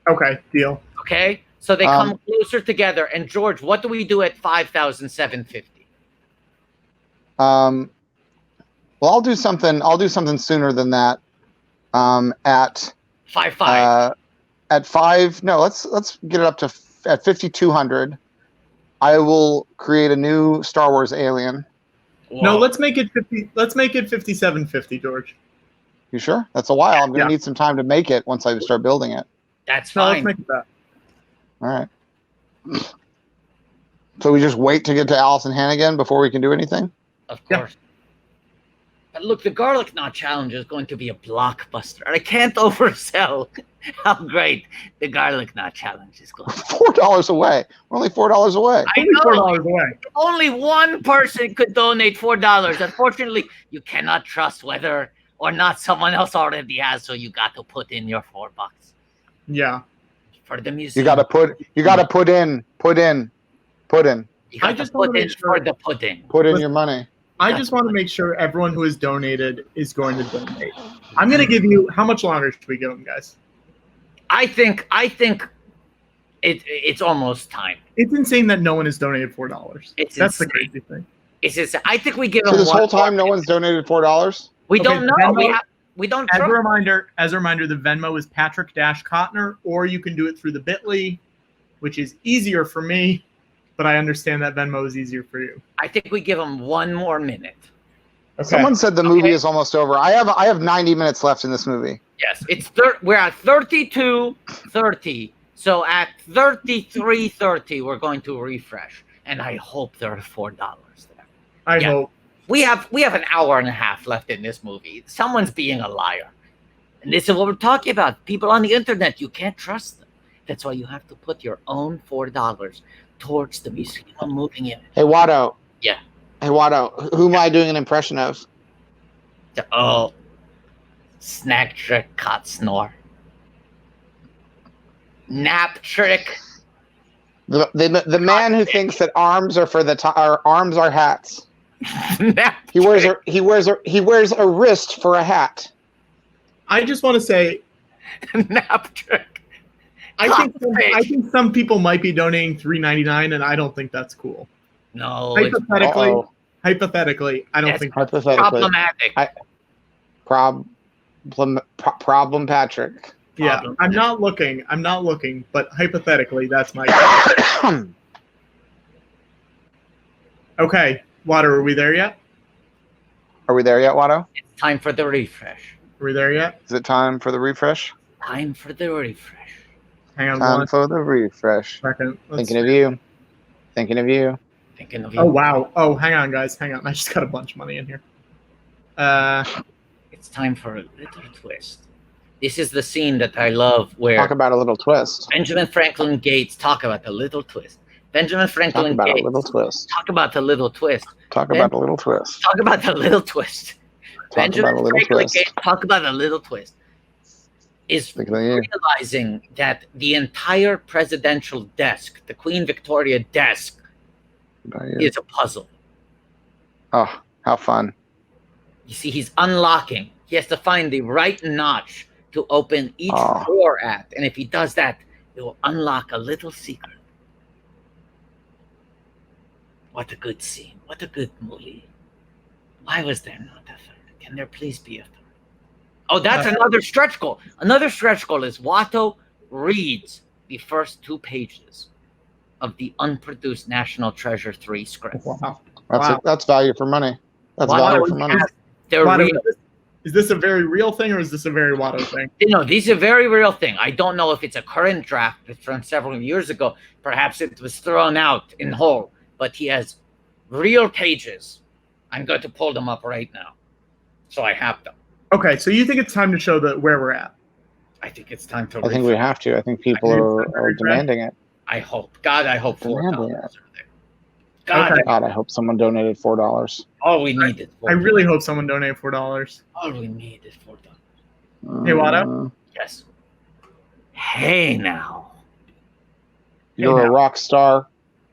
Okay, deal. Okay, so they come closer together. And George, what do we do at 5,750? Well, I'll do something sooner than that. At 5,500. at 5. No, let's get it up to at 5,200. I will create a new Star Wars alien. No, let's make it 50. Let's make it 5750, George. You sure? That's a while. I'm gonna Yeah. need some time to make it once I start building it. That's No, let's fine. make it that. All right. So we just wait to get to Allison Hannigan before we can do anything? Of Yeah. course. But look, the garlic knot challenge is going to be a blockbuster. I can't oversell how great the garlic knot challenge is going to be. $4 away. We're only $4 away. I know. $4 away. Only one person could donate $4. Unfortunately, you cannot trust whether or not someone else already has, so you got to put in your $4 Yeah. for the museum. You got to put in. You got I to just wanna put in make sure- for the pudding. Put in your money. I just want to make sure everyone who has donated is going to donate. I'm going to give you, how much longer should we give them, guys? I think it's almost time. It's insane that no one has donated $4. It's That's the insane. crazy thing. It's just, I think we give So them this one whole time, no more. one's donated $4. We Okay, don't know. Venmo- We don't As a trust. reminder, the Venmo is Patrick-Cotner, or you can do it through the Bitly, which is easier for me, but I understand that Venmo is easier for you. I think we give them one more minute. Okay. Someone said the movie is almost over. I have 90 minutes left in this movie. Yes, we're at 32:30. So at 33:30, we're going to refresh, and I hope there are $4 there. I Yeah. hope. We have an hour and a half left in this movie. Someone's being a liar, and this is what we're talking about. People on the internet, you can't trust them. That's why you have to put your own $4 towards the museum moving in. Hey, Watto. Yeah. Hey, Watto. Who am I doing an impression of? Snack trick, cot snore. Nap trick. The man who thinks that arms are for arms are hats. Nap He wears trick. he wears a wrist for a hat. I just want to say, Nap trick. I think some people might be donating $3.99, and I don't think that's cool. No, it's Hypothetically, I don't Yes. think. Hypothetically. problematic. Problem Patrick. Yeah, problem. I'm not looking, but hypothetically, that's my. Okay, Water, are we there yet? Are we there yet, Watto? It's time for the refresh. Are we there yet? Is it time for the refresh? Time for the refresh. Hang on Time one for the refresh. second. Let's- Thinking of you. Thinking of you. Thinking of you. Oh wow! Oh, hang on, guys. Hang on. I just got a bunch of money in here. It's time for a little twist. This is the scene that I love where Talk about a little twist. Benjamin Franklin Gates talk about the little twist. Benjamin Talk Franklin about a Gates little twist. talk about the little twist. Talk about a little twist. Talk about the little twist. Talk Benjamin about a little Franklin twist. Gates talk about a little twist. Is Thinking of you. realizing that the entire presidential desk, the Queen Victoria desk, About you. is a puzzle. Oh, how fun. You see, he's unlocking. He has to find the right notch to open each Oh. drawer at. And if he does that, it will unlock a little secret. What a good scene. What a good movie. Why was there not a third? Can there please be a third? Oh, that's another stretch goal. Another stretch goal is Watto reads the first 2 pages of the unproduced National Treasure 3 script. Wow. That's value for money. That's Wow. value for money. They're Watto, real. is this a very real thing, or is this a very Watto thing? You know, this is a very real thing. I don't know if it's a current draft from several years ago. Perhaps it was thrown out in whole, but he has real pages. I'm going to pull them up right now. So I have them. Okay, so you think it's time to show where we're at? I think it's time to I think we have to. I think people are demanding it. I hope. God, I hope $4 Demanding are it. there. God, Okay. God, I hope someone donated $4. all we need is $4. I really hope someone donated $4. All we need is $4. Hey, Watto? Yes. Hey now. You're Hey, a now. rock star.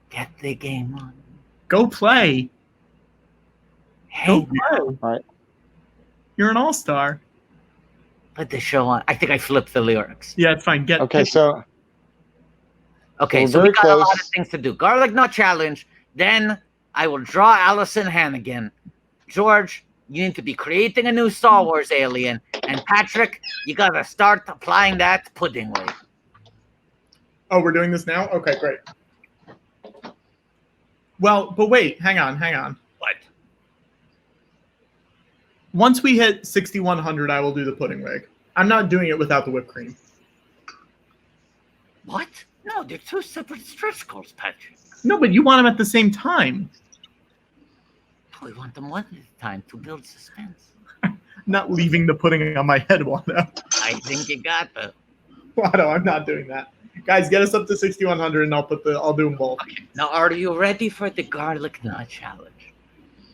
Get the game on. Go play. Hey Go now. play. Right. You're an all-star. Put the show on. I think I flipped the lyrics. Yeah, it's fine. Okay, so Okay, We're so we very got a lot close. of things to do. Garlic Nut Challenge. Then I will draw Allison Hannigan. George, you need to be creating a new Star Wars alien. And Patrick, you got to start applying that pudding way. Oh, we're doing this now? Okay, great. Well, but wait, hang on. What? Once we hit 6,100, I will do the pudding wig. I'm not doing it without the whipped cream. What? No, they're 2 separate stretch goals, Patrick. No, but you want them at the same time. We want them one at a time to build suspense. Not leaving the pudding on my head, Watto. I think you got the. Watto, I'm not doing that. Guys, get us up to 6,100 and I'll do them both. Okay. Now, are you ready for the garlic nut challenge?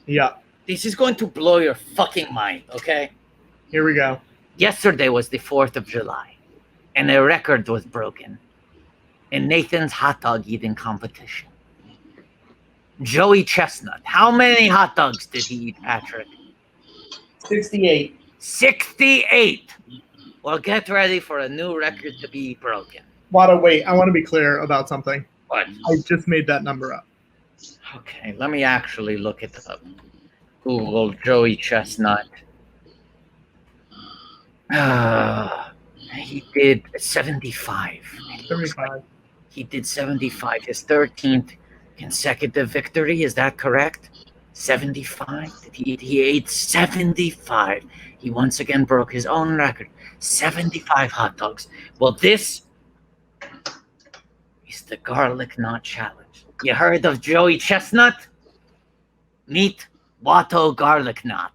Yeah. This is going to blow your fucking mind, okay? Here we go. Yesterday was the 4th of July, and a record was broken in Nathan's hot dog eating competition. Joey Chestnut, how many hot dogs did he eat, Patrick? 68. 68! Well, get ready for a new record to be broken. Watto, wait. I want to be clear about something. What? I just made that number up. Okay, let me actually look it up. Google Joey Chestnut. He did 75. 75. He did 75. His 13th consecutive victory. Is that correct? 75? He ate 75. He once again broke his own record. 75 hot dogs. Well, this is the garlic knot challenge. You heard of Joey Chestnut? Meet Watto garlic knot.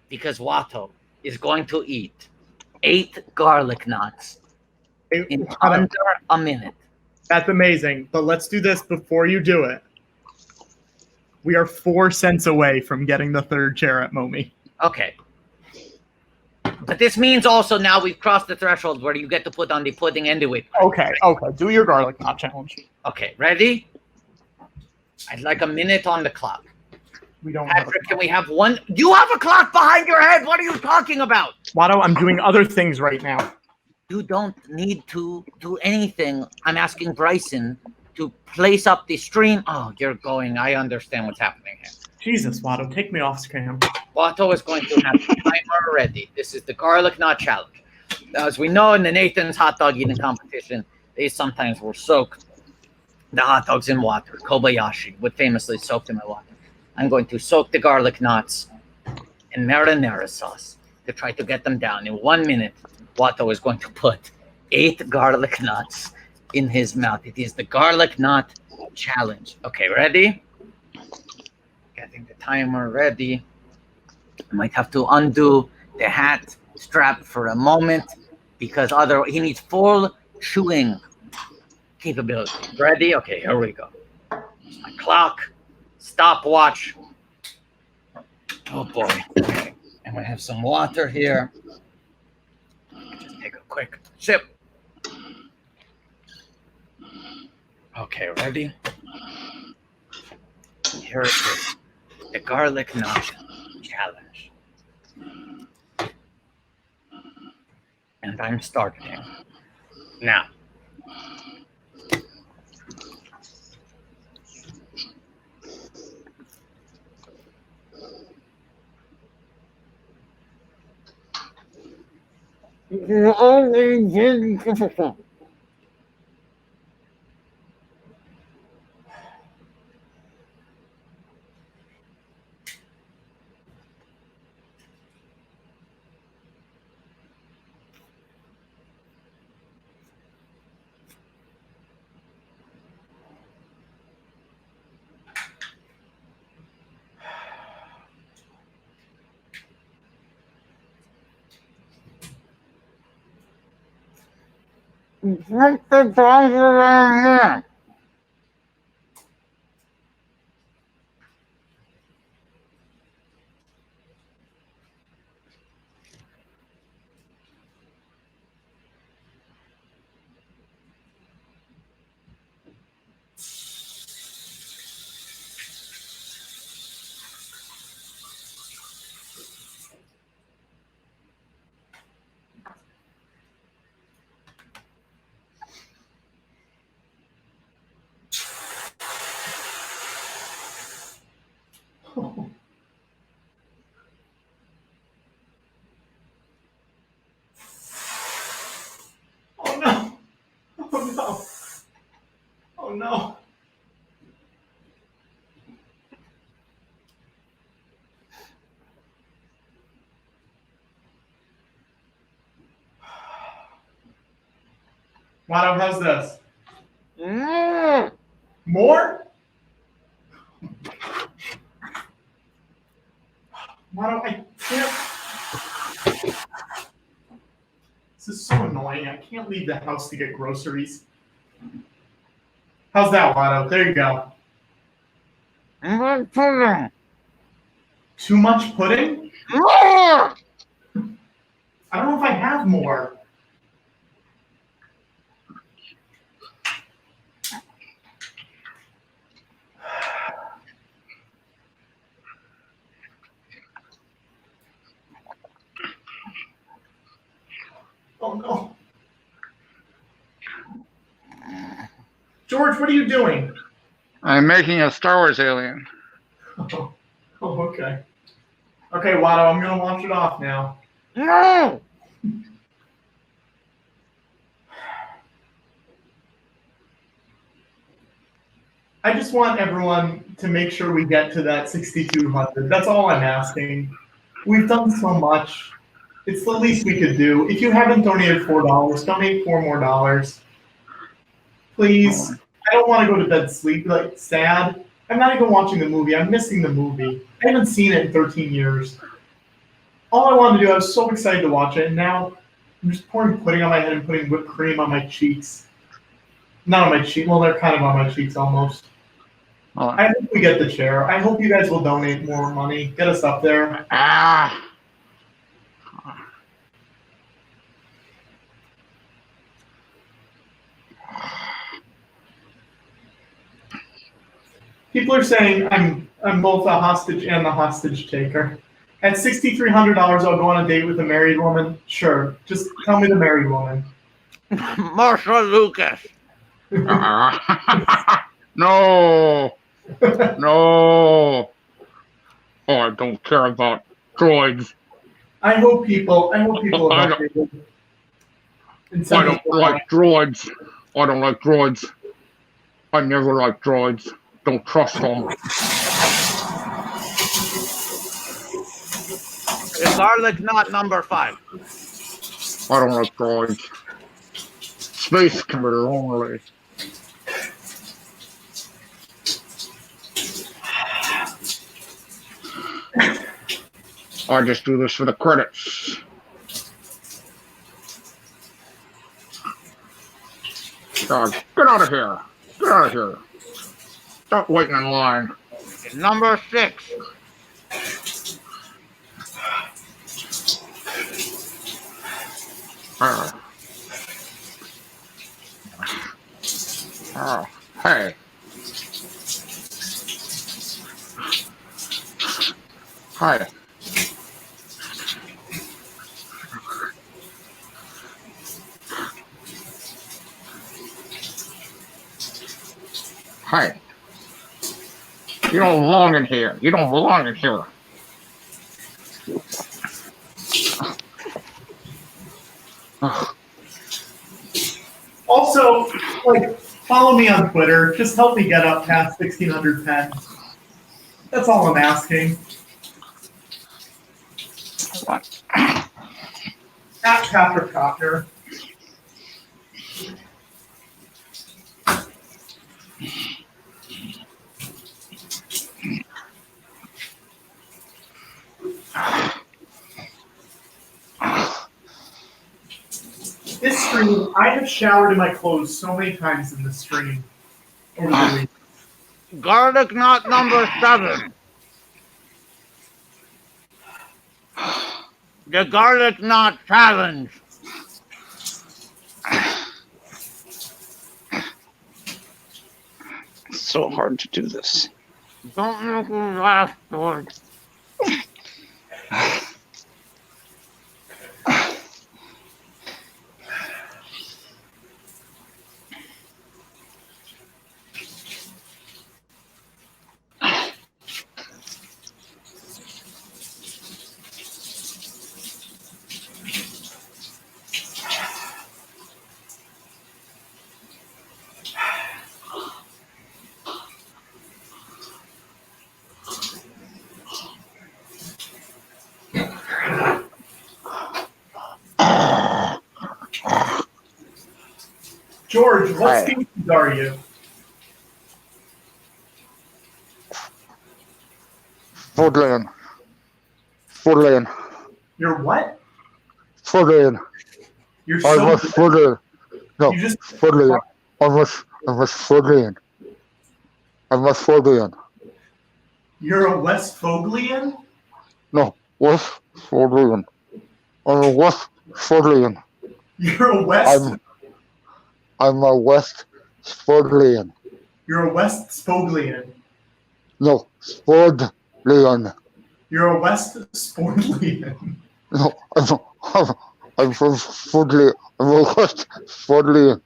Because Watto is going to eat 8 garlic knots in under a minute. That's amazing. But let's do this before you do it. We are 4 cents away from getting the 3rd chair at Momi. Okay. But this means also now we've crossed the threshold where you get to put on the pudding and the whip. Okay. Do your garlic knot challenge. Okay, ready? I'd like a minute on the clock. We don't have Patrick, can we have one? You have a clock behind your head. What are you talking about? Watto, I'm doing other things right now. You don't need to do anything. I'm asking Bryson to place up the stream. Oh, you're going. I understand what's happening here. Jesus, Watto, take me off scam. Watto is going to have the timer ready. This is the garlic knot challenge. Now, as we know in the Nathan's hot dog eating competition, they sometimes will soak the hot dogs in water. Kobayashi would famously soak them in water. I'm going to soak the garlic knots in marinara sauce to try to get them down. In 1 minute, Watto is going to put 8 garlic knots in his mouth. It is the garlic knot challenge. Okay, ready? Getting the timer ready. I might have to undo the hat strap for a moment because otherwise he needs full chewing capability. Ready? Okay, here we go. My clock. Stopwatch. Oh boy. Okay. I'm gonna have some water here. Just take a quick sip. Okay, ready? Here it is. The garlic knot challenge. And I'm starting now. What the dog? Oh no! Oh no! Oh no! Watto, how's this? More? Watto, I can't. This is so annoying. I can't leave the house to get groceries. How's that, Watto? There you go. Too much pudding? I don't know if I have more. Oh no. George, what are you doing? I'm making a Star Wars alien. Oh, okay. Okay, Watto, I'm gonna launch it off now. No! I just want everyone to make sure we get to that 6,200. That's all I'm asking. We've done so much. It's the least we could do. If you haven't donated $4, donate $4 more. Please. I don't want to go to bed sleepy, like sad. I'm not even watching the movie. I'm missing the movie. I haven't seen it in 13 years. All I wanted to do, I was so excited to watch it, and now I'm just pouring pudding on my head and putting whipped cream on my cheeks. Not on my cheek. Well, they're kind of on my cheeks almost. I hope we get the chair. I hope you guys will donate more money. Get us up there. People are saying I'm both a hostage and the hostage taker. At $6,300, I'll go on a date with a married woman. Sure, just tell me the married woman. Marsha Lucas. No. No. Oh, I don't care about droids. I hope people I don't like droids. I don't like droids. I never like droids. Don't trust them. The garlic knot number 5. I don't like droids. Space commander only. I just do this for the credits. God, get out of here. Get out of here. Stop waiting in line. Number 6. Hey. Hi. Hi. You don't belong in here. You don't belong in here. Also, like, follow me on Twitter. Just help me get up past 1,600 pen. That's all I'm asking. What? At Copter. This stream, I have showered in my clothes so many times in this stream over the week. Garlic knot number 7. The garlic knot challenge. It's so hard to do this. Don't make me laugh, George. George, what species are you? Woodland. Fordland. You're what? Fordland. You're I so was good. Fordland. No, You just Fordland. I was Fordland. I was Fordland. You're a Westphalian? No, West Fordland. I'm a West Fordland. You're a West. I'm a West Fordland. You're a Westphalian. No, Fordland. You're a Westphalian. No, I'm from Fordland. I'm a West Fordland.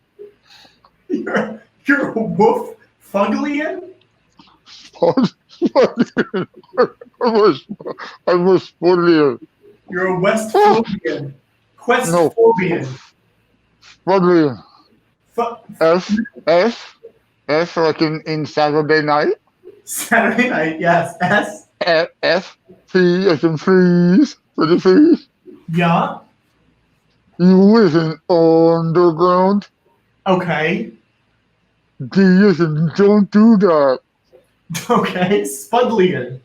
You're a Wolf Fuglian? I was Fordland. You're a Westphalian. Questphobian. Fordland. Fu- S like in Saturday night. Saturday night, yes. S. F P as in freeze for the freeze. Yeah. U is in underground. Okay. D is in don't do that. Okay. Spudlian.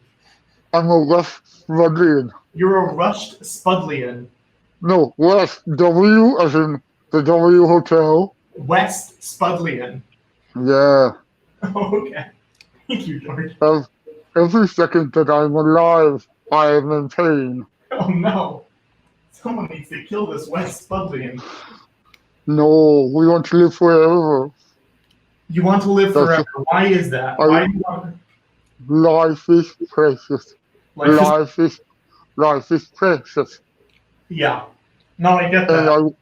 I'm a West Spudlian. You're a rushed Spudlian. No, West W as in the W Hotel. West Spudlian. Yeah. Okay. Thank you, George. Every second that I'm alive, I am in pain. Oh no. Someone needs to kill this West Spudlian. No, we want to live forever. You want to live forever. Why is that? Why do you want Life is precious. Life is precious. Yeah. No, I get that. And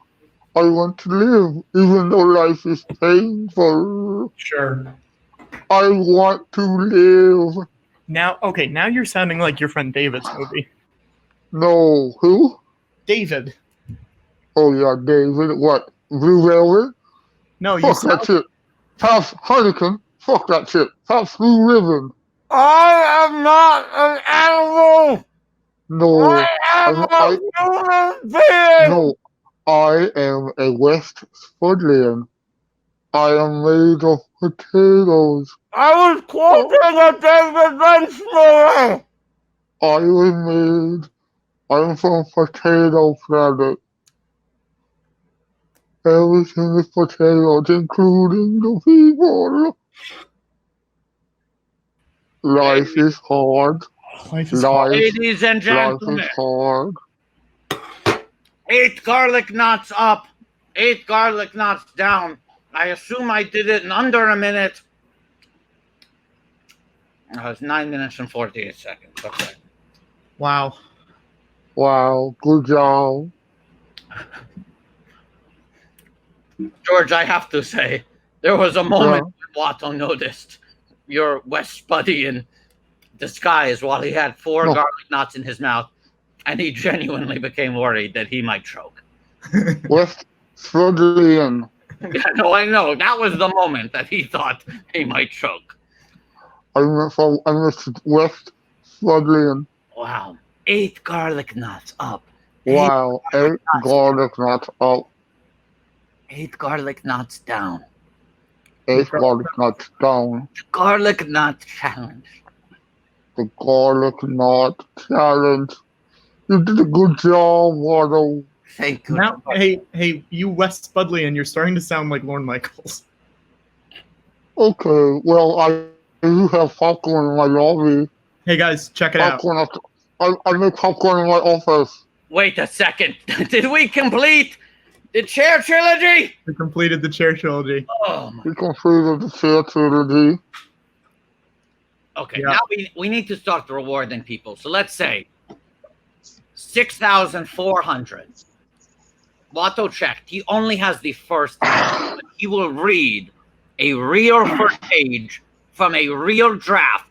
I want to live, even though life is painful. Sure. I want to live. Now you're sounding like your friend David's movie. No, who? David. Oh yeah, David. What? Blue Velvet? No, you Fuck that shit. Pops Heineken. Fuck that shit. Pops Blue Ribbon. I am not an animal. No, I am a human being. no. I am a West Spudlian. I am made of potatoes. I was quoting a David Lynch movie. I'm from Potato Planet. Everything is potatoes, including the people. Life is hard. Life is hard. Ladies and Life gentlemen, is hard. 8 garlic knots up, 8 garlic knots down. I assume I did it in under a minute. It was 9 minutes and 48 seconds. Okay. Wow. Wow, good job. George, I have to say, there was a moment when Watto noticed your West Spuddian disguise while he had 4 garlic knots in his mouth, and he genuinely became worried that he might choke. West Spudlian. Yeah, no, I know. That was the moment that he thought he might choke. I'm West Spudlian. Wow. 8 garlic knots up. Wow, 8 garlic knots up. 8 garlic knots down. 8 garlic knots down. The garlic knot challenge. The garlic knot challenge. You did a good job, Watto. Thank you. Now, hey, you West Spudlian, you're starting to sound like Lorne Michaels. Okay, well, I do have popcorn in my lobby. Hey guys, check it out. I make popcorn in my office. Wait a second. Did we complete the chair trilogy? We completed the chair trilogy. Oh my. We completed the chair trilogy. Okay, Yeah. now we need to start rewarding people. So let's say 6,400. Watto checked. He only has the first page, but he will read a real first page from a real draft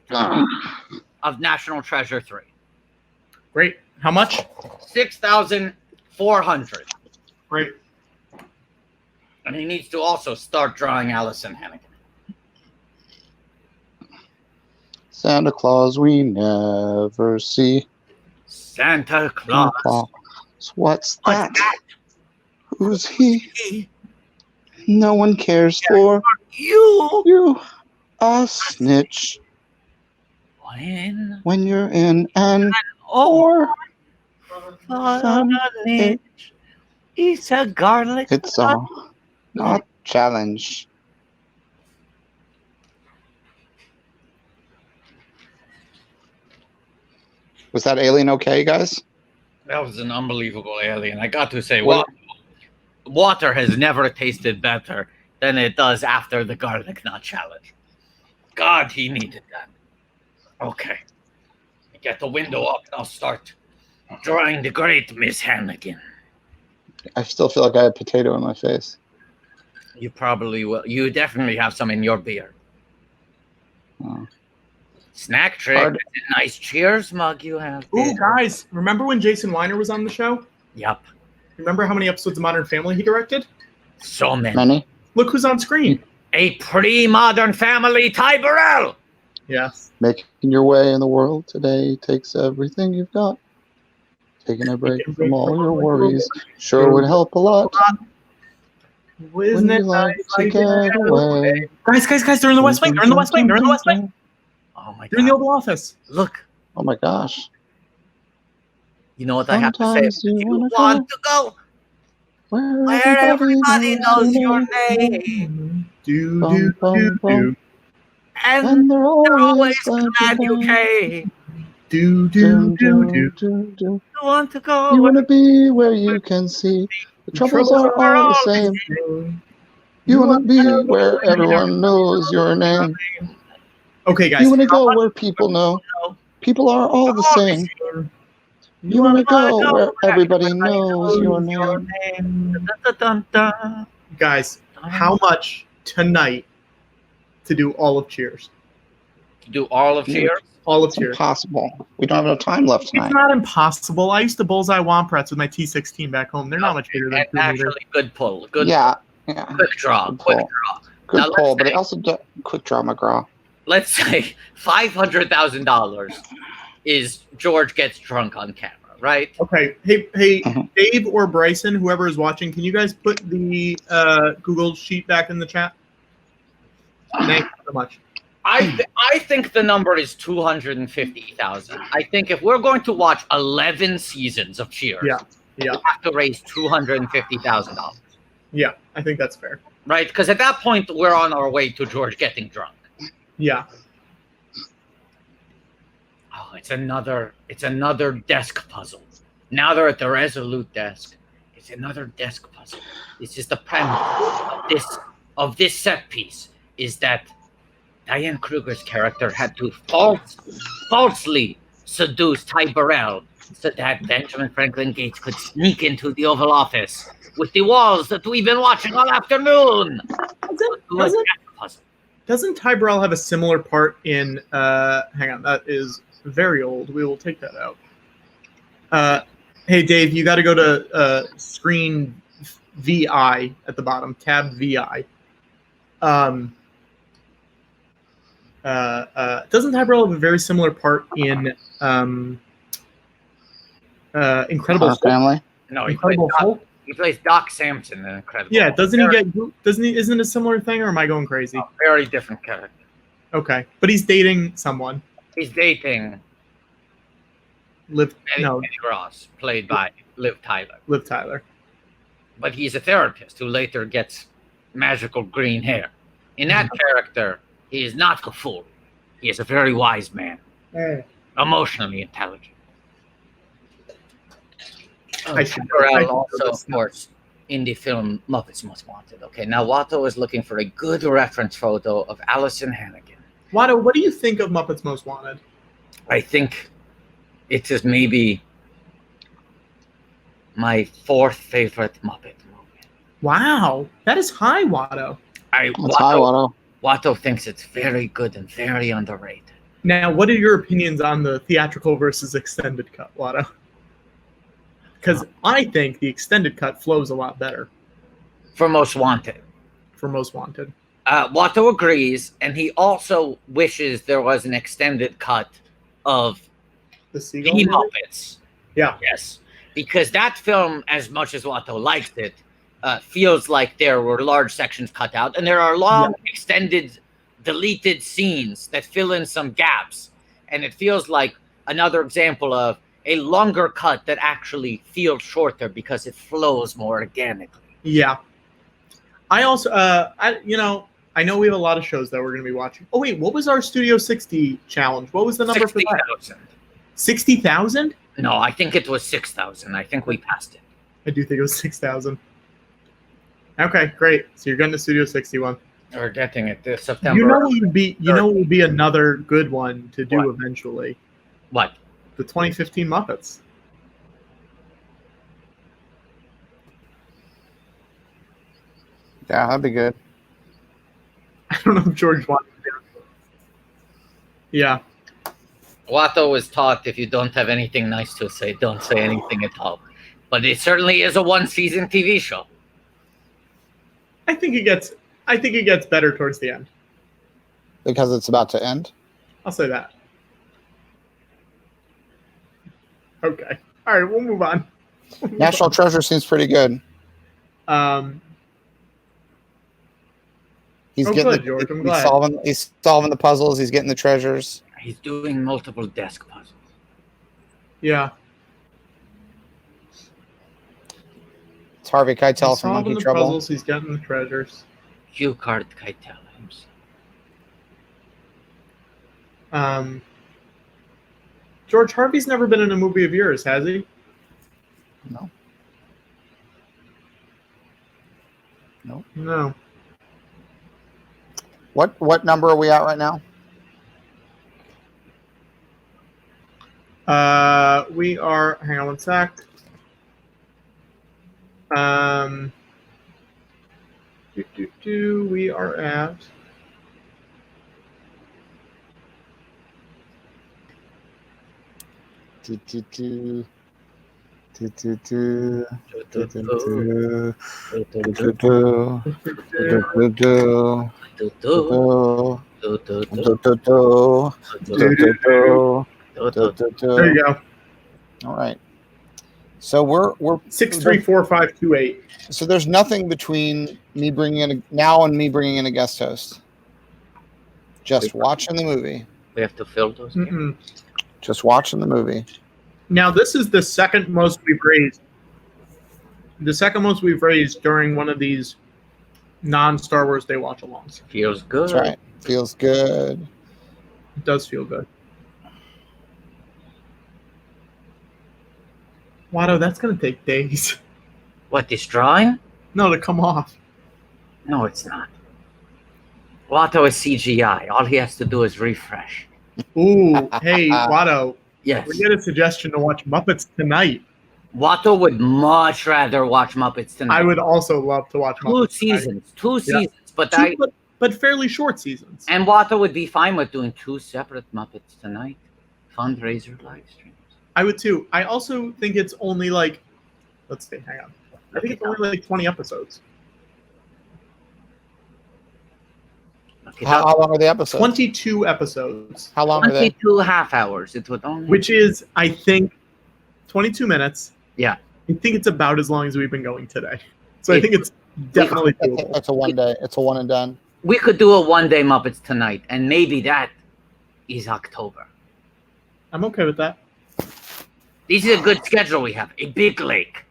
of National Treasure 3. Great. How much? 6,400. Great. And he needs to also start drawing Allison Hannigan. Santa Claus we never see. Santa Claus. What's What's that? Who's he? No one cares for You. a snitch When you're in an or It's a garlic. It's not challenge. Was that alien okay, guys? That was an unbelievable alien. I got to say, What- water has never tasted better than it does after the garlic knot challenge. God, he needed that. Okay. Get the window up and I'll start drawing the great Miss Hannigan. I still feel like I had potato in my face. You probably will. You definitely have some in your beer. Oh. Snack trick. Hard. That's a nice cheers mug you have. Ooh, guys, remember when Jason Weiner was on the show? Yep. Remember how many episodes of Modern Family he directed? So many. Many? Look who's on screen. A pre-modern family, Ty Burrell. Yes. Making your way in the world today takes everything you've got. Taking a break from all your worries sure would help a lot. Isn't it you like nice? to get away. Guys, they're in the West Wing. They're in the West Wing. They're in the West Wing. Oh my They're in the God. Oval Office. Look, Oh my gosh. you know what I have to say? Sometimes you You wanna want to go Where where everybody knows your name. Do, Bum, do, bum, do, bum. do. And And they're they're always always glad you came. Do, do, do, do. do. You want to go You wanna be where you can see the troubles are all the same. You wanna be where everyone knows your name. Okay, guys. You wanna go where people know people are all the same. You wanna go where everybody knows your name. Dun-dun-dun-dun. Guys, how much tonight to do all of Cheers? To do all of Cheers? All of It's Cheers. impossible. We don't have enough time left It's tonight. not impossible. I used to bullseye Womprats with my T16 back home. They're not much bigger than And 2 meters. actually, good pull. Good, Yeah. quick draw. Good Quick pull. draw. Good Now, let's pull, but say- it also quick draw McGraw. Let's say $500,000 is George gets drunk on camera, right? Okay, hey, Mhm. Dave or Bryson, whoever is watching, can you guys put the Google sheet back in the chat? Thank you so much. I think the number is 250,000. I think if we're going to watch 11 seasons of Cheers, Yeah. we have to raise $250,000, Yeah, I think that's fair. right? Because at that point, we're on our way to George getting drunk. Yeah. Oh, it's another desk puzzle. Now they're at the Resolute desk. It's another desk puzzle. It's just the premise of this set piece is that Diane Kruger's character had to falsely seduce Ty Burrell so that Benjamin Franklin Gates could sneak into the Oval Office with the walls that we've been watching all afternoon. Doesn't Ty Burrell have a similar part in hang on, that is very old. We will take that out. Hey Dave, you gotta go to screen VI at the bottom, tab VI. Doesn't Ty Burrell have a very similar part in Incredible Our Hulk? family. No, he plays Incredible Hulk? Doc Samson in Incredible Yeah, Hulk. doesn't he get? Doesn't he? Isn't it a similar thing, or am I going crazy? Very different character. Okay, but he's dating someone. He's dating Liv, Eddie, no, Eddie Ross, played by Liv Tyler. Liv Tyler. But he's a therapist who later gets magical green hair. In that character, he is not a fool. He is a very wise man, emotionally intelligent. I should Burrell know also, this of course, in the film Muppets Most Wanted. Okay, now Watto is looking for a good reference photo of Allison Hannigan. Watto, what do you think of Muppets Most Wanted? I think it is maybe my fourth favorite Muppet movie. Wow, that is high, Watto. That's high, Watto. Watto thinks it's very good and very underrated. Now, what are your opinions on the theatrical versus extended cut, Watto? Because I think the extended cut flows a lot better For Most Wanted. for Most Wanted. Watto agrees, and he also wishes there was an extended cut of The the Seagull movie? Muppets. Yeah. Yes. Because that film, as much as Watto likes it, feels like there were large sections cut out, and there are long, extended, deleted scenes that fill in some gaps. And it feels like another example of a longer cut that actually feels shorter because it flows more organically. Yeah. I also, I know we have a lot of shows that we're going to be watching. Oh, wait, what was our Studio 60 challenge? What was the number for that? 60,000. 60,000? No, I think it was 6,000. I think we passed it. I do think it was 6,000. Okay, great. So you're getting the Studio 61. We're getting it this September. You know what would be another good one to do eventually? What? The 2015 Muppets. Yeah, that'd be good. I don't know if George wants to do it. Yeah. Watto was taught if you don't have anything nice to say, don't say anything at all. But it certainly is a one-season TV show. I think it gets better towards the end. Because it's about to end? I'll say that. Okay. All right, we'll move on. National Treasure seems pretty good. He's getting good, George. I'm glad. He's solving the puzzles. He's getting the treasures. He's doing multiple desk puzzles. Yeah. It's Harvey Keitel He's from solving Monkey the Trouble. puzzles. He's getting the treasures. Hugh Card Keitel himself. George, Harvey's never been in a movie of yours, has he? No. No. No. What number are we at right now? We are. Hang on one sec. We are at. There you go. All right. So we're 634528. So there's nothing between me bringing in me bringing in a guest host. Just watching the movie. We have to fill those. Just watching the movie. Now this is the second most we've raised. The second most we've raised during one of these non-Star Wars Day watch-alongs. Feels good. That's right. Feels good. It does feel good. Watto, that's going to take days. What, this drawing? No, to come off. No, it's not. Watto is CGI. All he has to do is refresh. Ooh, hey, Watto. Yes. We get a suggestion to watch Muppets Tonight. Watto would much rather watch Muppets Tonight. I would also love to watch Muppets Tonight. Two seasons. But fairly short seasons. And Watto would be fine with doing 2 separate Muppets Tonight fundraiser live streams. I would too. I also think it's only like, let's see, hang on. I think it's only like 20 episodes. How long are the episodes? 22 episodes. How long are they? 22 half hours. It would only. Which is, I think, 22 minutes. Yeah. I think it's about as long as we've been going today. So I think it's definitely doable. It's a one day. It's a one and done. We could do a one-day Muppets Tonight, and maybe that is October. I'm okay with that. This is a good schedule we have. A big lake.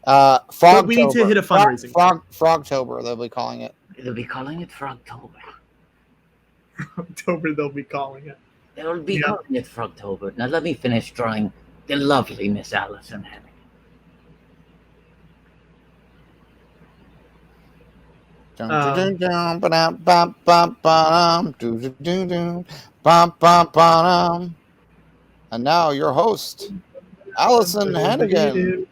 But we need to hit a fundraising. Frogtober, they'll be calling it. They'll be calling it Frogtober. October, they'll be calling it. They'll be calling it Frogtober. Now let me finish drawing the lovely Miss Allison Hannigan. And now your host, Allison Hannigan.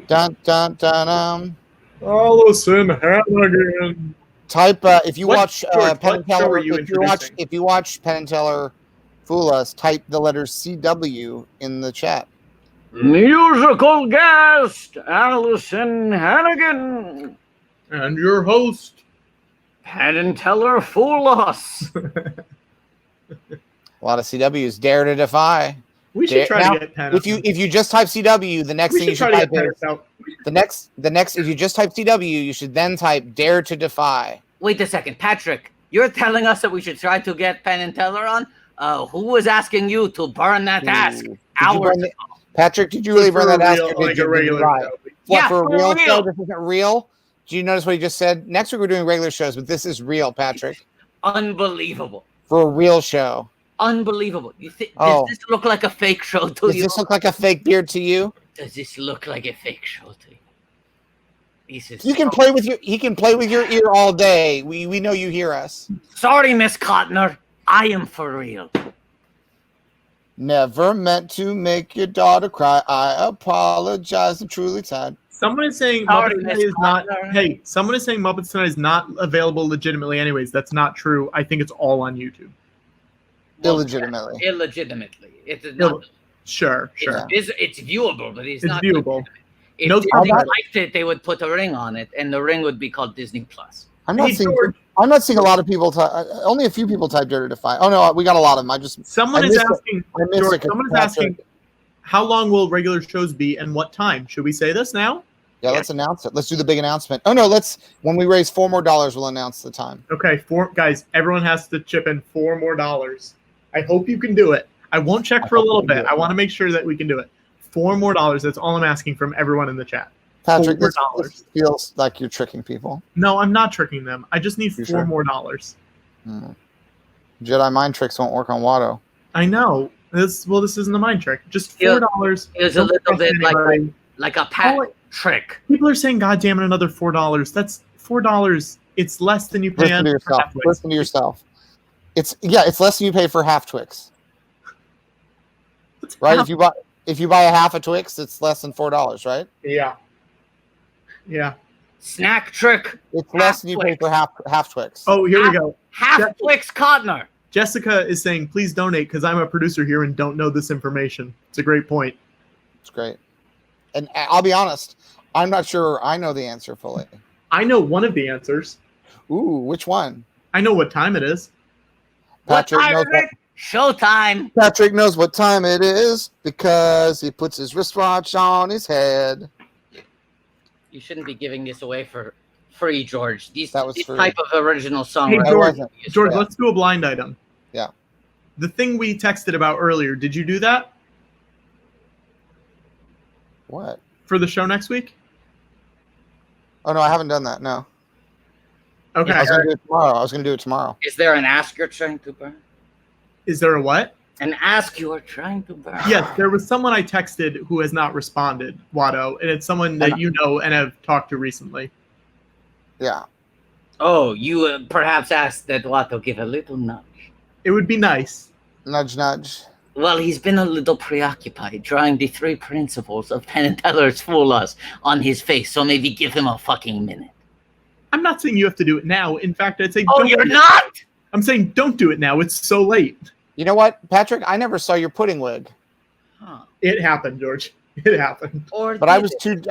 Dun dun dun. Allison Hannigan. Type if you watch Penn and Teller. If you watch Penn and Teller fool us, type the letters CW in the chat. Musical guest Allison Hannigan. And your host, Penn and Teller fool us. A lot of CWs. Dare to defy. We should try to get Penn. If you just type CW, the next thing you should type is the next. If you just type CW, you should then type Dare to defy. Wait a second, Patrick. You're telling us that we should try to get Penn and Teller on? Who was asking you to burn that task? hours ago. Patrick, did you really For run that a ask? real- Or did like you a regular lie? show. What, Yeah, for a for real show? real. This isn't real? Do you notice what he just said? Next week we're doing regular shows, but this is real, Patrick. Unbelievable. For a real show. Unbelievable. You think Oh. does this look like a fake show to Does you? this look like a fake beard to you? Does this look like a fake show to you? This is You can play with your. He can play with your ear all day. We know you hear us. Sorry, Miss Cotner. I am for real. Never meant to make your daughter cry. I apologize. I'm truly tired. Someone is saying Sorry, Muppets Miss Tonight is not. Cotner. Hey, someone is saying Muppets Tonight is not available legitimately. Anyways, that's not true. I think it's all on YouTube. Illegitimately. Illegitimately. It's not. Sure. It's viewable, but it's not viewable. If No, Disney I'm not- liked it, they would put a ring on it, and the ring would be called Disney Plus. I'm not Hey, seeing. George. I'm not seeing a lot of people. Only a few people type Dirty Defy. Oh no, we got a lot of them. Someone I is missed it. asking. I missed George, it 'cause someone is Patrick- asking, how long will regular shows be and what time? Should we say this now? Yeah, let's announce it. Let's do the big announcement. Oh no, when we raise $4 more, we'll announce the time. Okay, guys, everyone has to chip in $4 more. I hope you can do it. I won't check for a hope little we can bit. do it. I want to make sure that we can do it. $4 more. That's all I'm asking from everyone in the chat. Patrick, $4 this feels like you're tricking people. No, I'm not tricking them. I just need You $4 sure? more. Jedi mind tricks won't work on Watto. I know. This isn't a mind trick. Just Yeah, $4. It was a Don't little trust bit anybody. like a pat Oh, wait. trick. People are saying, "God damn it, another $4." That's $4. It's less than you pay Listen on to for yourself. Netflix. Listen to yourself. It's less than you pay for half Twix, What's right? half- If you buy a half a Twix, it's less than $4, right? Yeah. Snack trick. It's less than you pay for half Twix. Oh, here we go. Half Twix Cotner. Jessica is saying, please donate because I'm a producer here and don't know this information. It's a great point. It's great. And I'll be honest, I'm not sure I know the answer fully. I know one of the answers. Ooh, which one? I know what time it is. Patrick what time knows is it? Showtime. Patrick knows what time it is because he puts his wristwatch on his head. You shouldn't be giving this away for free, George. That was this free. type of original song. Hey, That George, wasn't. George, Yeah. let's do a blind item. Yeah. The thing we texted about earlier, did you do that What? for the show next week? Oh no, I haven't done that. No. Okay. I was gonna do it tomorrow. Is there an ask you're trying to burn? Is there a what? An ask you are trying to burn. Yes, there was someone I texted who has not responded, Watto, and it's someone that you know and have talked to recently. Yeah. Oh, you perhaps asked that Watto give a little nudge. It would be nice. Nudge, nudge. Well, he's been a little preoccupied drawing the 3 principles of Penn and Teller's Fool Us on his face, so maybe give him a fucking minute. I'm not saying you have to do it now. In fact, I'd say Oh, don't you're do it. not? I'm saying don't do it now. It's so late. You know what, Patrick? I never saw your pudding wig, Huh. It happened, George. It happened. Or but I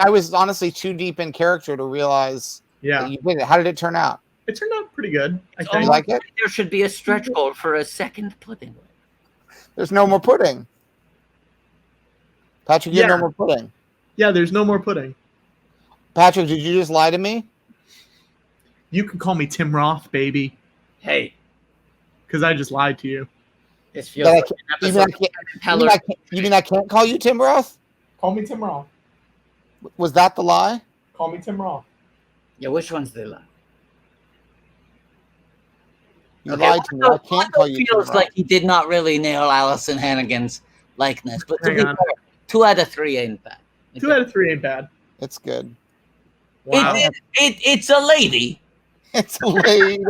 was honestly too deep in character to realize Yeah. that you did it. How did it turn out? It turned out pretty good, I It's think. You like it? there should be a stretch goal for a second pudding. There's no more pudding. Patrick, you have Yeah. no more pudding. Yeah, there's no more pudding. Patrick, did you just lie to me? You can call me Tim Roth, baby, Hey, because I just lied to you. this feels That I like can't- an You mean episode I of can't, Penn and you Teller. mean I can't, you mean I can't call you Tim Roth? Call me Tim Roth. Was that the lie? Call me Tim Roth. Yeah, which one's the lie? You Okay, lied to me. I can't call you Tim feels Roth. like he did not really nail Allison Hannigan's likeness, but to Hang be on. fair, 2 out of 3 ain't bad. 2 out of 3 ain't bad. It's good. Wow. It's a lady. It's a lady.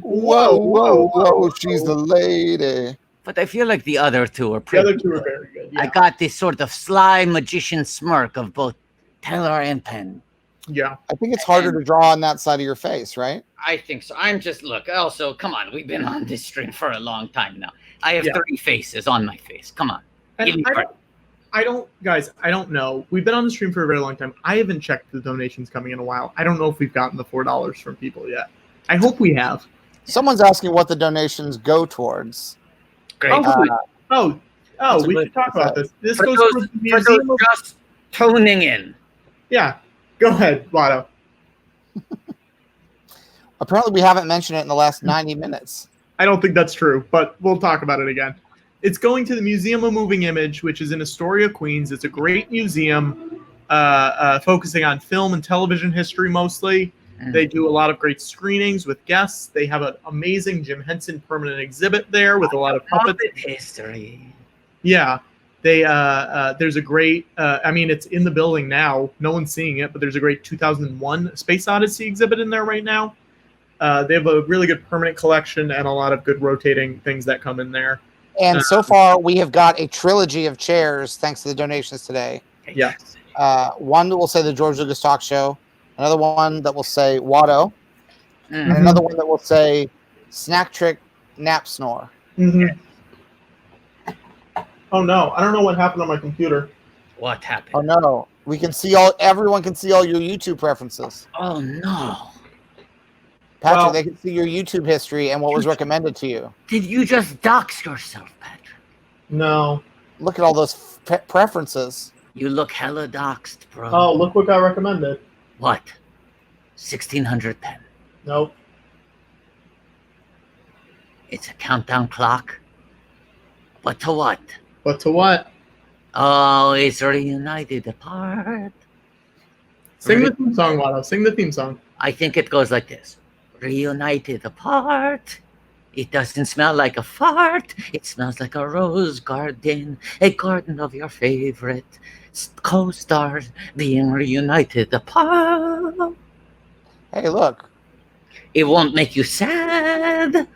Whoa, whoa, whoa. She's a lady. But I feel like the other 2 are The pretty. other 2 are very good. I Yeah. got this sort of sly magician smirk of both Teller and Penn. Yeah. I think it's harder to draw on that side of your face, right? I think so. I'm just also, come on, we've been on this stream for a long time now. I have Yeah. 3 faces on my face. Come on. Give me And credit. I don't, guys, I don't know. We've been on the stream for a very long time. I haven't checked the donations coming in a while. I don't know if we've gotten the $4 from people yet. I hope we have. Someone's asking what the donations go towards. Great. Oh, That's a we good- should talk about this. This for goes those, for the for museum. those just tuning in, Yeah, go ahead, Watto. Apparently, we haven't mentioned it in the last 90 minutes. I don't think that's true, but we'll talk about it again. It's going to the Museum of Moving Image, which is in Astoria, Queens. It's a great museum focusing on film and television history mostly. They do a lot of great screenings with guests. They have an amazing Jim Henson permanent exhibit there with a lot of puppets. History. Yeah. There's a great, it's in the building now. No one's seeing it, but there's a great 2001 Space Odyssey exhibit in there right now. They have a really good permanent collection and a lot of good rotating things that come in there. And so far, we have got a trilogy of chairs thanks to the donations today. Yes. One that will say the George Lucas Talk Show, another one that will say Watto, and another one that will say Snack Trick Nap Snore. Mm-hmm. Oh no, I don't know what happened on my computer. What happened? Oh no, we can see everyone can see all your YouTube preferences. Oh no. Patrick, they can see your YouTube history and what was recommended to you. Did you just dox yourself, Patrick? No. Look at all those preferences. You look hella doxed, bro. Oh, look what got recommended. What? 1600 pen. Nope. It's a countdown clock. But to what? But to what? Oh, it's reunited apart. Sing the theme song, Watto. Sing the theme song. I think it goes like this. Reunited apart. It doesn't smell like a fart. It smells like a rose garden. A garden of your favorite co-stars being reunited apart. Hey, look. It won't make you sad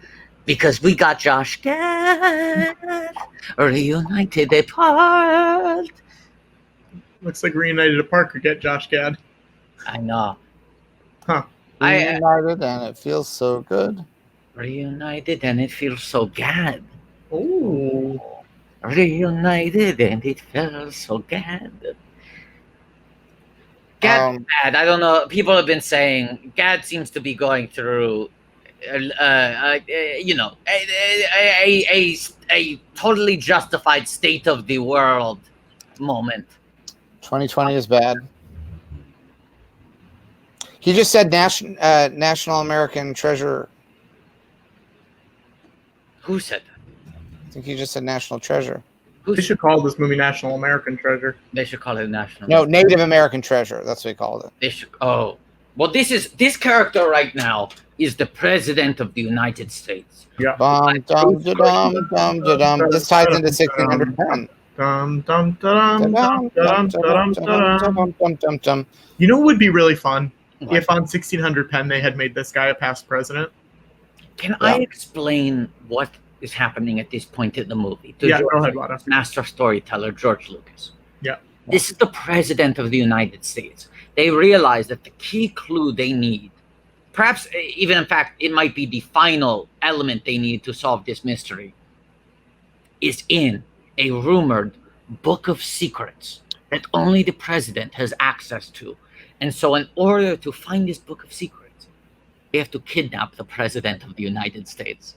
because we got Josh Gad reunited apart. Looks like Reunited apart could get Josh Gad. I know. Huh. Reunited and it feels so good. Reunited and it feels so gad. Ooh. Reunited and it feels so gad. Gad, bad. I don't know. People have been saying Gad seems to be going through, a totally justified state of the world moment. 2020 is bad. He just said National American Treasure. Who said that? I think he just said National Treasure. They should call this movie National American Treasure. They should call it National. No, Native American Treasure. That's what he called it. They should. Oh, well, this character right now is the president of the United States. Yeah. Bum, dum, da-dum, dum, da-dum. This ties into 1600 pen. Dum, dum, da-dum, dum, dum, dum, dum, dum. Dum. You know what would be really fun? What? If on 1600 pen they had made this guy a past president. Can I explain what is happening at this point in the movie? To Yeah, George go ahead, Lucas, Watto. master storyteller George Lucas. Yeah. This is the president of the United States. They realize that the key clue they need, perhaps even in fact, it might be the final element they need to solve this mystery, is in a rumored book of secrets that only the president has access to. And so in order to find this book of secrets, they have to kidnap the president of the United States.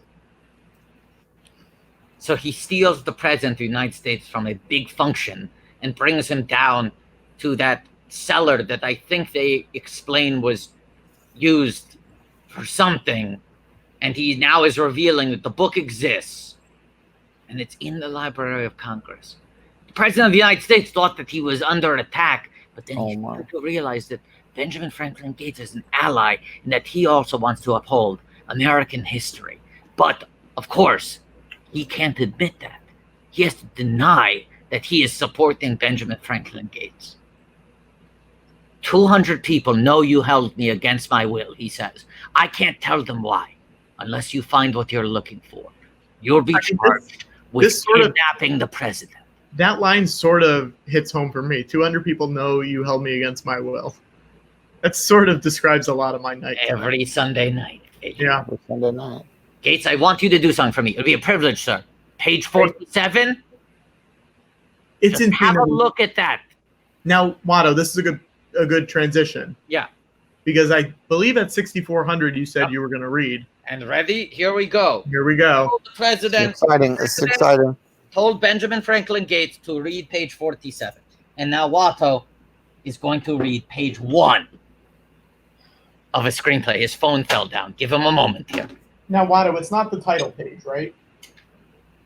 So he steals the president of the United States from a big function and brings him down to that cellar that I think they explain was used for something. And he now is revealing that the book exists. And it's in the Library of Congress. The president of the United States thought that he was under attack, but then he started to realize that Benjamin Franklin Gates is an ally and that he also wants to uphold American history. But, of course, he can't admit that. He has to deny that he is supporting Benjamin Franklin Gates. 200 people know you held me against my will, he says. I can't tell them why, unless you find what you're looking for. You'll be charged with kidnapping the president. That line sort of hits home for me. 200 people know you held me against my will. That sort of describes a lot of my night. Every Sunday night. Yeah. Every Sunday night. Gates, I want you to do something for me. It'll be a privilege, sir. Page 47. It's in. Have a look at that. Now, Watto, this is a good transition. Yeah. Because I believe at 6400 you said you were going to read. And ready? Here we go. Here we go. The president. It's exciting. It's exciting. Told Benjamin Franklin Gates to read page 47. And now Watto is going to read page 1 of a screenplay. His phone fell down. Give him a moment here. Now, Watto, it's not the title page, right?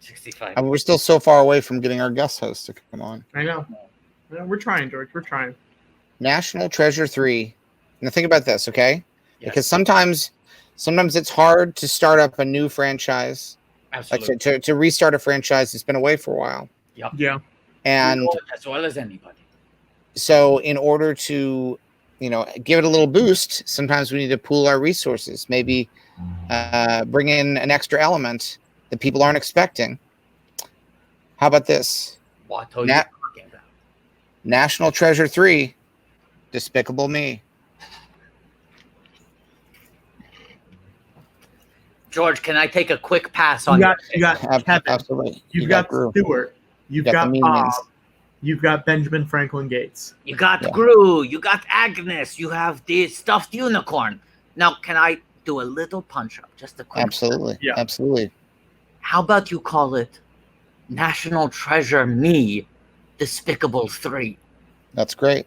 65. And we're still so far away from getting our guest host to come on. I know. Yeah, we're trying, George. We're trying. National Treasure 3. Now think about this, okay? Yes. Because sometimes it's hard to start up a new franchise. Absolutely. Like to restart a franchise that's been away for a while. Yep. Yeah. And You know it as well as anybody. so in order to, give it a little boost, sometimes we need to pool our resources. Maybe bring in an extra element that people aren't expecting. How about this? WATTO you Nat- talking about? National Treasure 3, Despicable Me. George, can I take a quick pass on You got Kevin. Absolutely. You've got Gru. Stewart. You've got got the Bob. minions. You've got Benjamin Franklin Gates. You got Yeah. Gru, you got Agnes, you have the stuffed unicorn. Now, can I do a little punch up? Just a quick. Absolutely. Yeah. Absolutely. How about you call it National Treasure Me, Despicable 3? That's great.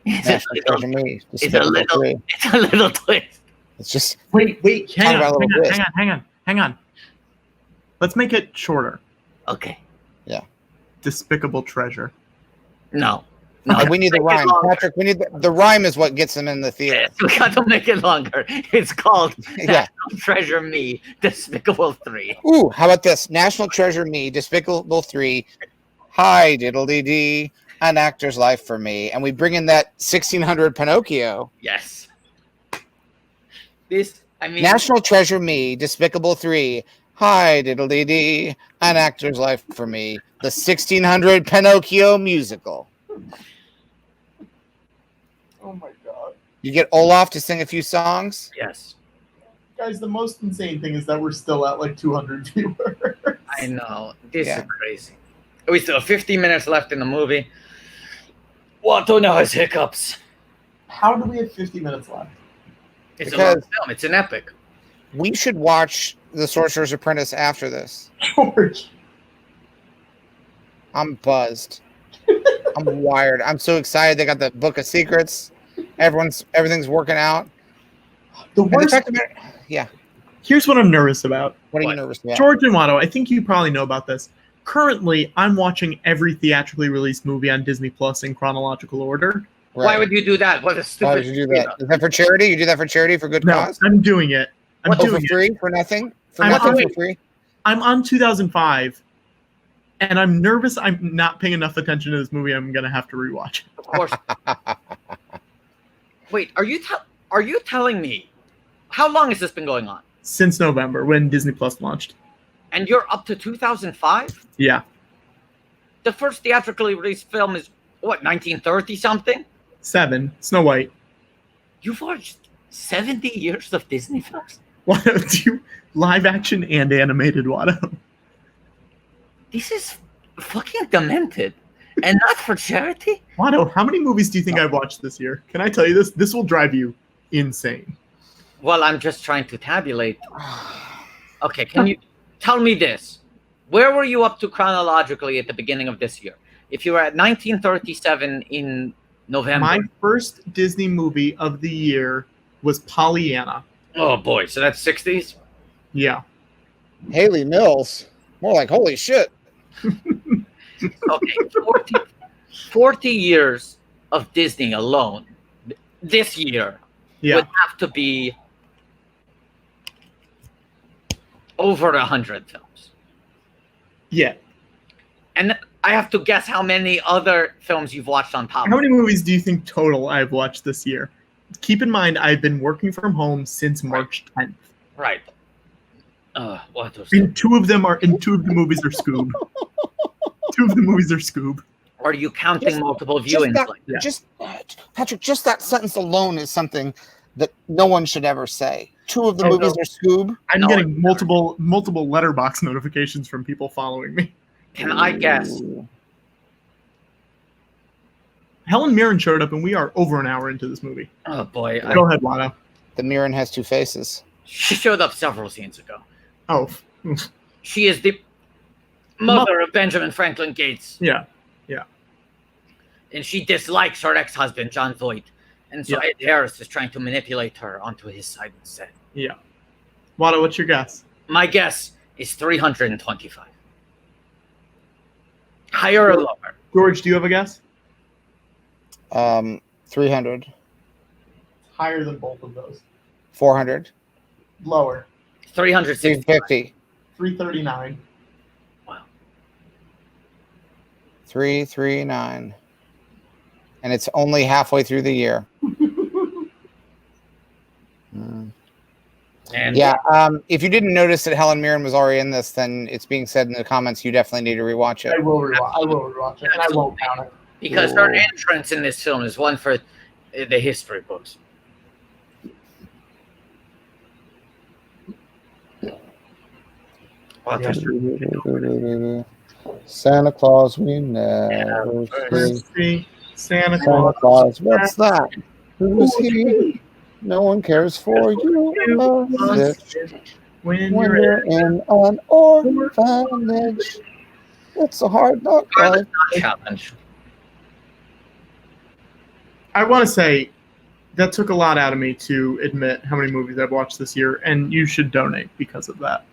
It's National a Treasure little, Me, it's a Despicable little, 3. it's a little twist. It's just Wait, hang about a little twist. hang on. Let's make it shorter. Okay. Despicable Treasure. No. and we need the make it rhyme. longer. Patrick, we need the rhyme is what gets them in the theater. Yes, we got to make it longer. It's called Yeah. National Treasure Me, Despicable 3. Ooh, how about this? National Treasure Me, Despicable 3, Hi Diddly Dee, An Actor's Life for Me. And we bring in that 1600 Pinocchio. Yes. I mean, National Treasure Me, Despicable 3, Hi Diddly Dee, An Actor's Life for Me. The 1600 Pinocchio musical. Oh my god. You get Olaf to sing a few songs. yes. Guys, the most insane thing is that we're still at like 200 viewers. I know. This Yeah. is crazy. We still have 50 minutes left in the movie. WATTO now has hiccups. How do we have 50 minutes left? It's a long Because- film. It's an epic. We should watch The Sorcerer's Apprentice after this. George. I'm buzzed. I'm wired. I'm so excited. They got the Book of Secrets. Everything's working out. The And the worst. fact of it- yeah. Here's what I'm nervous about. What are What? you nervous about? George and Watto, I think you probably know about this. Currently, I'm watching every theatrically released movie on Disney Plus in chronological order. Right. Why would you do that? What a stupid. Why would you do that? Is that for charity? You do that for charity for good No, cause? I'm doing it. I'm What, Oh, doing for it. free? For nothing? For I'm nothing on- for free? I'm on 2005, and I'm nervous I'm not paying enough attention to this movie. I'm going to have to rewatch it. Of course. Wait, are you telling me how long has this been going on? Since November, when Disney Plus launched. And you're up to 2005? Yeah. The first theatrically released film is what, 1930 something? 7. Snow White. You've watched 70 years of Disney films? Watto, do you live action and animated, Watto? This is fucking demented. And not for charity? Watto, how many movies do you think I've watched this year? Can I tell you this? This will drive you insane. Well, I'm just trying to tabulate. Okay, can you tell me this? Where were you up to chronologically at the beginning of this year? If you were at 1937 in November. My first Disney movie of the year was Pollyanna. Oh boy, so that's 60s? Yeah. Haley Mills. More like holy shit. Okay, 40 years of Disney alone this year Yeah. would have to be over 100 films. Yeah. And I have to guess how many other films you've watched on top How of many movies do you think total I've watched this year? Keep in mind, I've been working from home since March 10th. Right. What was And two of the movies are Scoob. Two of the movies are Scoob. Are you counting multiple Just viewings that, like that? just Patrick, just that sentence alone is something that no one should ever say. Two of the Oh, movies no. are Scoob. I'm No, getting multiple letterbox notifications from people following me. Can I guess? Ooh. Helen Mirren showed up, and we are over an hour into this movie. Oh boy, Go ahead, Watto. The Mirren has two faces. she showed up several scenes ago. Oh, She is the mother of Benjamin Franklin Gates, yeah. and she dislikes her ex-husband, John Voight. And so Yeah. Ed Harris is trying to manipulate her onto his side instead. Yeah. Watto, what's your guess? My guess is 325. Higher or lower? George, do you have a guess? 300, Higher than both of those. 400, Lower. 360. 350, 339. Wow. 339. And it's only halfway through the year. And Yeah. If you didn't notice that Helen Mirren was already in this, then it's being said in the comments you definitely need to rewatch I it. will rewatch it, and I won't count it. because her entrance in this film is one for the history books. Santa Claus, we never see. Santa Santa Claus. Claus, what's that? Who is he? No one cares for you. When When you're you're in an orphanage, it's a hard knock life. Challenge. I want to say that took a lot out of me to admit how many movies I've watched this year, and you should donate because of that.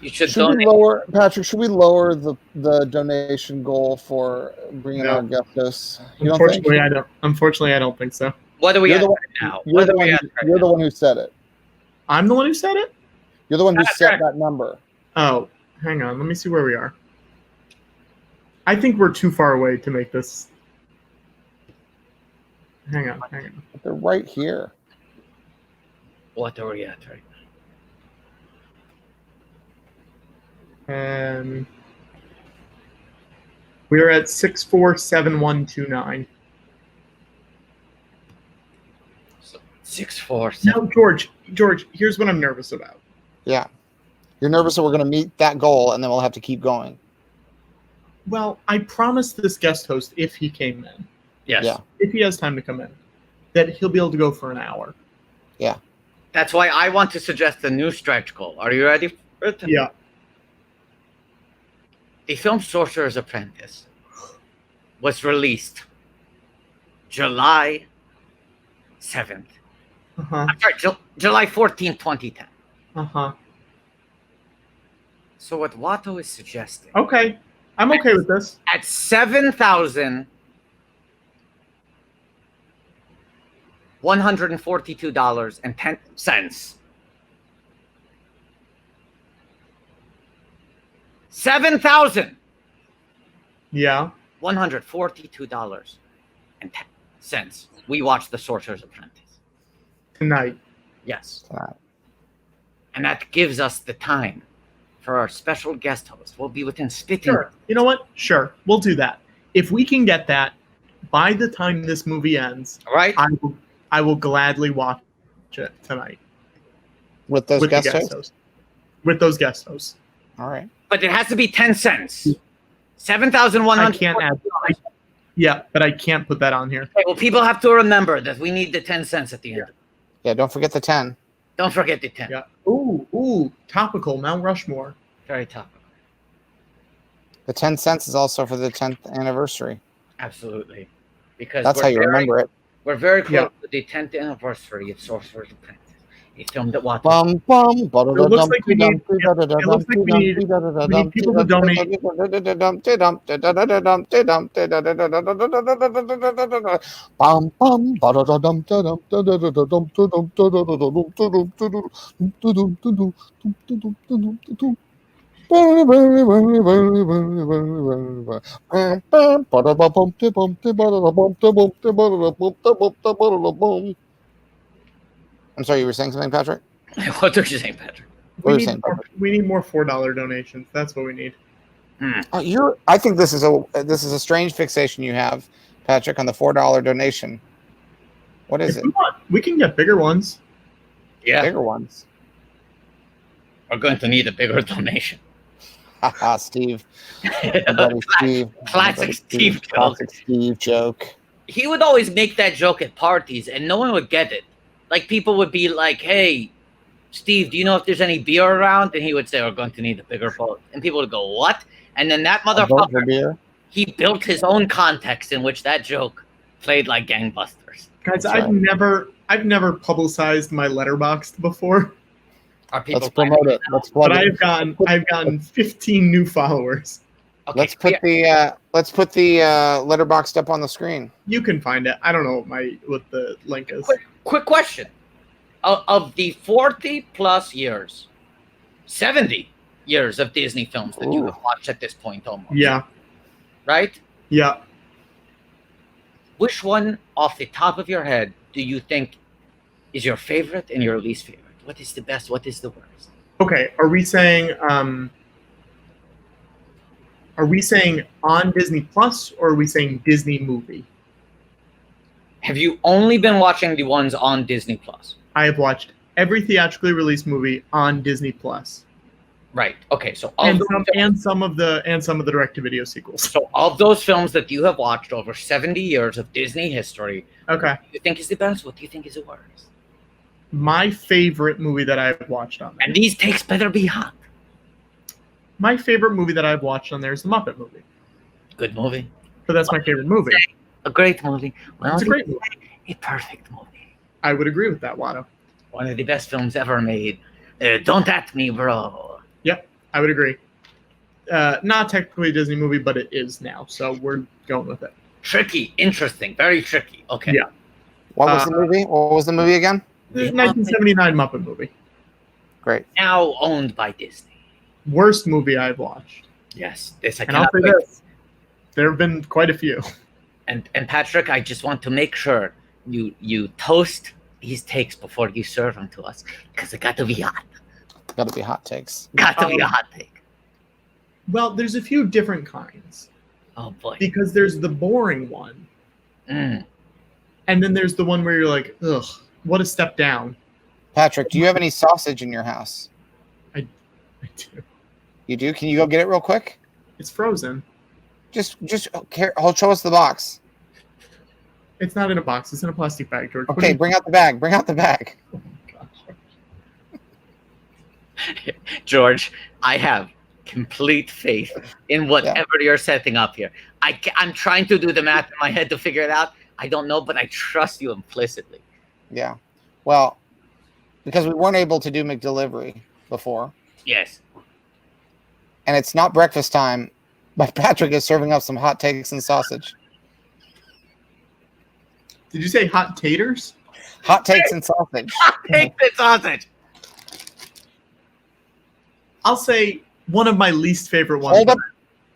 You should Should we donate. lower, Patrick? Should we lower the donation goal for bringing No. our guest hosts? You don't think? Unfortunately, I don't think so. What are we You're at the one- right now? You're What the are we one. at right You're the now? one who said it. I'm the one who said it? You're the one who That's set right. that number. Oh, hang on. Let me see where we are. I think we're too far away to make this. Hang on. But they're right here. What are we at right now? And we are at 647129. 6, 4, 7. Now, George, here's what I'm nervous about. Yeah. You're nervous that we're going to meet that goal, and then we'll have to keep going. Well, I promised this guest host, if he came in, Yes. Yeah. if he has time to come in, that he'll be able to go for an hour. That's why I want to suggest a new stretch goal. Are you ready for it? Yeah. The film Sorcerer's Apprentice was released July 7th. Uh-huh. I'm sorry, July 14th, 2010. Uh-huh. So what Watto is suggesting Okay. I'm okay with this. at $7,142.10. Yeah. $7,142.10. We watched The Sorcerer's Apprentice. Tonight. Yes. Tonight. And that gives us the time for our special guest host. We'll be within spitting. Sure. You know what? Sure. We'll do that. If we can get that by the time this movie ends, All right? I will gladly watch it tonight. With those with the guest hosts? hosts. With those guest hosts. All right. But it has to be 10 cents. I 7,100. can't add. Yeah, but I can't put that on here. Okay, well, people have to remember that we need the 10 cents at the end. Yeah, don't forget the 10. Don't forget the 10. Yeah. Ooh, topical. Mount Rushmore. Very topical. The 10 cents is also for the 10th anniversary. Absolutely. Because That's how you remember it. We're very close Yeah. to the 10th anniversary of Sorcerer's Apprentice. A film that Watto. Bum, bum, It looks like we need people to donate. Bum, bum, I'm sorry, you were saying something, Patrick? What are you saying, Patrick? What were you saying, Patrick? We need more $4 donations. That's what we need. I think this is a strange fixation you have, Patrick, on the $4 donation. What is If it? we want, we can get bigger ones. Yeah, Bigger ones. we're going to need a bigger donation. Haha, Steve. My buddy Steve. Classic My buddy Steve joke. Classic Steve joke. He would always make that joke at parties, and no one would get it. Like, people would be like, hey, Steve, do you know if there's any beer around? And he would say, we're going to need a bigger boat. And people would go, what? And then that A vote for motherfucker, beer. he built his own context in which that joke played like gangbusters. Guys, That's I've never publicized my Letterboxd before. Are people Let's promote it. Let's plug But it. I've gotten 15 new followers. Okay, Let's put the letterboxed up on the screen. You can find it. I don't know what the link is. quick question. Of the 40 plus years, 70 years of Disney films that you Ooh. have watched at this point almost. Yeah. Right? Yeah. Which one off the top of your head do you think is your favorite and your least favorite? What is the best? What is the worst? Okay. Are we saying on Disney Plus, or are we saying Disney movie? Have you only been watching the ones on Disney Plus? I have watched every theatrically released movie on Disney Plus, Right. Okay. So and some of the direct-to-video sequels. so of those films that you have watched over 70 years of Disney history, Okay. what do you think is the best? What do you think is the worst? My favorite movie that I've watched on there. And these takes better be hot. My favorite movie that I've watched on there is the Muppet movie. Good movie. But that's my favorite movie. A great movie. Well, It's a great movie. a perfect movie. I would agree with that, Watto. One of the best films ever made. Don't at me, bro. Yep, I would agree. Not technically a Disney movie, but it is now, so we're going with it. Tricky, interesting, very tricky. Okay. Yeah. What was the movie? What was the movie again? The 1979 Muppet movie. Great. Now owned by Disney. Worst movie I've watched. Yes, this I And I'll cannot say wait. this. There have been quite a few. And Patrick, I just want to make sure you toast these takes before you serve them to us, because it got to be hot. Got to be hot takes. Got to be a hot take. Well, there's a few different kinds. Oh boy. Because there's the boring one. Mm. And then there's the one where you're like, ugh, what a step down. Patrick, do you have any sausage in your house? I do. You do? Can you go get it real quick? It's frozen. Just show us the box. It's not in a box. It's in a plastic bag, George. What do Okay, you- bring out the bag. Bring out the bag. Oh my gosh. George, I have complete faith in whatever you're setting up here. I'm trying to do the math in my head to figure it out. I don't know, but I trust you implicitly. Yeah. Well, because we weren't able to do McDelivery before, Yes. and it's not breakfast time, but Patrick is serving up some hot takes and sausage. Did you say hot taters? Hot takes and sausage. Take the sausage. I'll say one of my least favorite ones.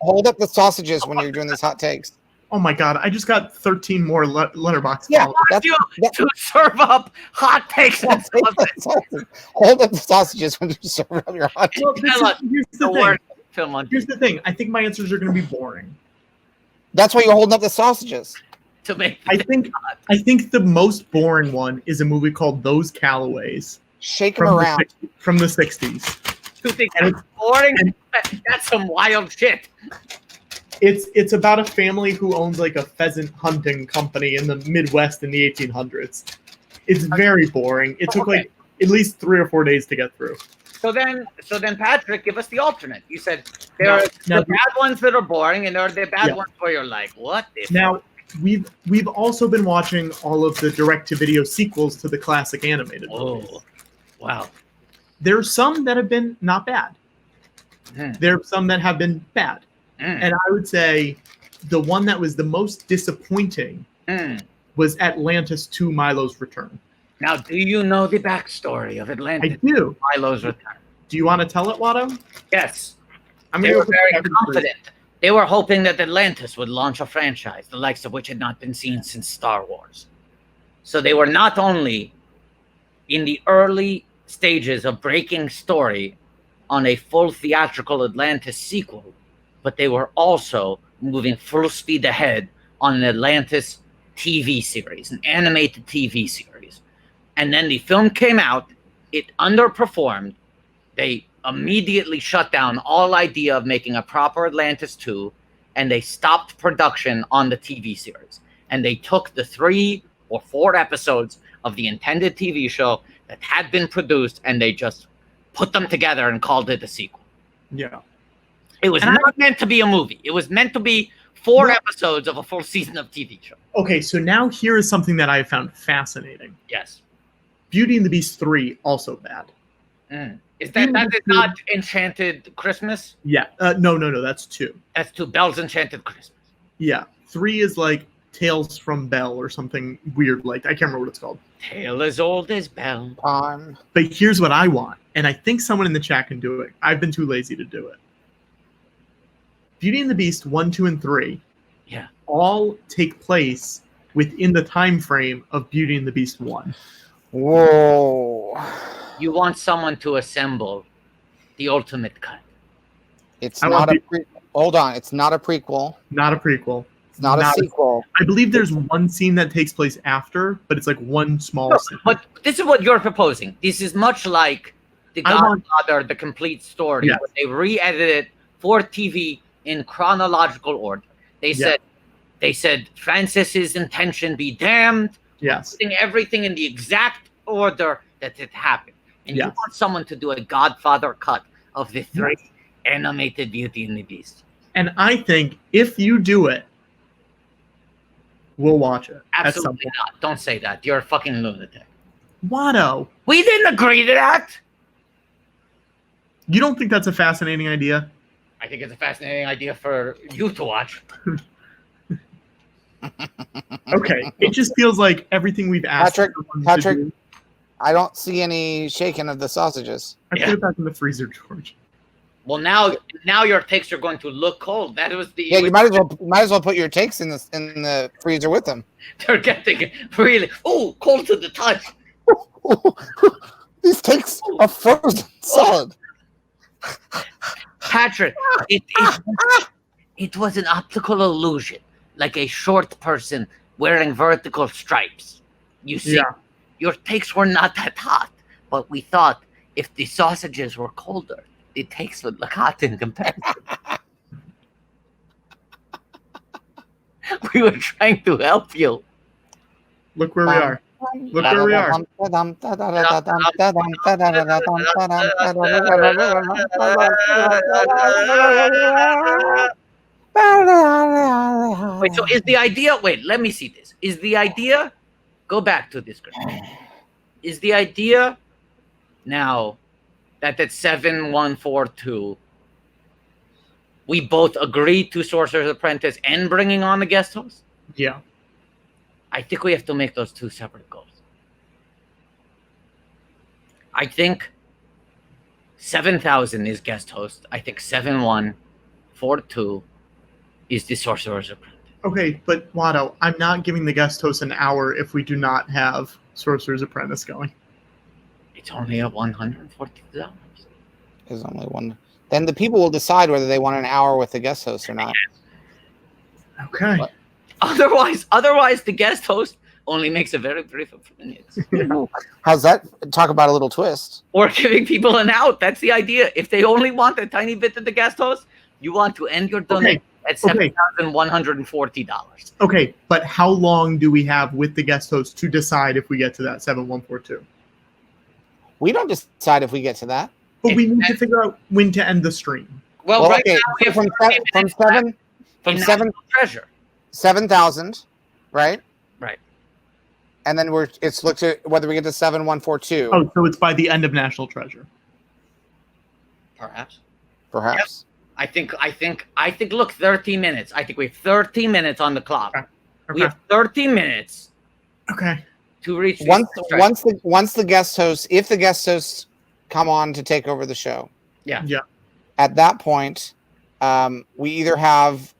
Hold up the sausages when you're doing these hot takes. Oh my god, I just got 13 more letterbox Yeah, followers. that's, You that- to serve up hot takes and sausage. Hold up the sausages when you're serving up your hot takes. Well, here's The the thing. worst film on Here's the thing. I think my answers are going to be boring. That's why you're holding up the sausages. to make. I think the most boring one is a movie called Those Callaways Shake them around. from the 60s. Two things. and Boring. That's some wild shit. It's about a family who owns like a pheasant hunting company in the Midwest in the 1800s. It's very boring. It took like at least 3 or 4 days to get through. So then, Patrick, give us the alternate. You said there are Now- the bad ones that are boring, and there are the bad Yeah. ones where you're like, what? Now we've also been watching all of the direct-to-video sequels to the classic animated movies. Oh, wow. There's some that have been not bad. Hmm. There are some that have been bad. Mm. And I would say the one that was the most disappointing Mm. was Atlantis-Milo's Return. Now, do you know the backstory of I Atlantis? do. Milo's return. Do you want to tell it, Watto? Yes. I'm They gonna were go very for confident. They were hoping that Atlantis would launch a franchise, the likes of which had not been seen since Star Wars. So they were not only in the early stages of breaking story on a full theatrical Atlantis sequel, but they were also moving full speed ahead on an Atlantis TV series, an animated TV series. And then the film came out, it underperformed. They immediately shut down all idea of making a proper Atlantis 2, and they stopped production on the TV series. And they took the 3 or 4 episodes of the intended TV show that had been produced, and they just put them together and called it a sequel. Yeah. It was not meant to be a movie. It was meant to be 4 episodes of a full season of TV show. Okay, so now here is something that I found fascinating. Yes. Beauty and the Beast 3, also bad. Is that is not Enchanted Christmas? Yeah. No. That's 2. That's 2. Belle's Enchanted Christmas. Yeah. 3 is like Tales from Belle or something weird like I can't remember what it's called. Tale as old as Belle. But here's what I want, and I think someone in the chat can do it. I've been too lazy to do it. Beauty and the Beast 1, 2, and 3. Yeah. All take place within the time frame of Beauty and the Beast 1. Whoa. You want someone to assemble the ultimate cut. It's I not want a hold on. It's not a prequel. Not a prequel. It's not a sequel. I believe there's one scene that takes place after, but it's like one small scene. But this is what you're proposing. This is much like The Godfather, the complete story, Yes. where they re-edited it for TV in chronological order. They said Francis's intention be damned. Yes. Putting everything in the exact order that it happened. And you Yes. want someone to do a Godfather cut of the 3 animated Beauty and the Beast. And I think if you do it, we'll watch it. At some Absolutely point. not. Don't say that. You're a fucking lunatic. Watto, We didn't agree to that. you don't think that's a fascinating idea? I think it's a fascinating idea for you to watch. Okay. It just feels like everything we've asked Patrick, to do. I don't see any shaking of the sausages. I put it back in the freezer, George. Well, now your takes are going to look cold. That was the Yeah, you might as well put your takes in the freezer with them. They're getting really cold to the touch. These takes are frozen solid. Patrick, it was an optical illusion, like a short person wearing vertical stripes. You see, your takes were not that hot, but we thought if the sausages were colder, the takes would look hot in comparison. We were trying to help you. Look where we are. Look where we are. Wait, so is the idea? Wait, let me see this. Is the idea? Go back to this. Is the idea now that at 7142 we both agreed to Sorcerer's Apprentice and bringing on the guest host? Yeah. I think we have to make those 2 separate goals. I think 7,000 is guest host. I think 7142 is the Sorcerer's Apprentice. Okay, but Watto, I'm not giving the guest host an hour if we do not have Sorcerer's Apprentice going. It's only at $140. There's only one. Then the people will decide whether they want an hour with the guest host or not. Okay. What? Otherwise, the guest host only makes a very brief appearance. How's that? Talk about a little twist. Or giving people an out. That's the idea. If they only want a tiny bit of the guest host, you want to end your donation at $7,140. Okay, but how long do we have with the guest host to decide if we get to that 7142? We don't decide if we get to that. But we need to figure out when to end the stream. Well, right okay. now we have From 7,000, right? Right. And then it's looked at whether we get to 7142. Oh, so it's by the end of National Treasure. Perhaps. Perhaps. I think. Look, 30 minutes. I think we have 30 minutes on the clock. Okay. We have 30 minutes. Okay. To reach Once the guest hosts, if the guest hosts come on to take over the show, at that point, we either have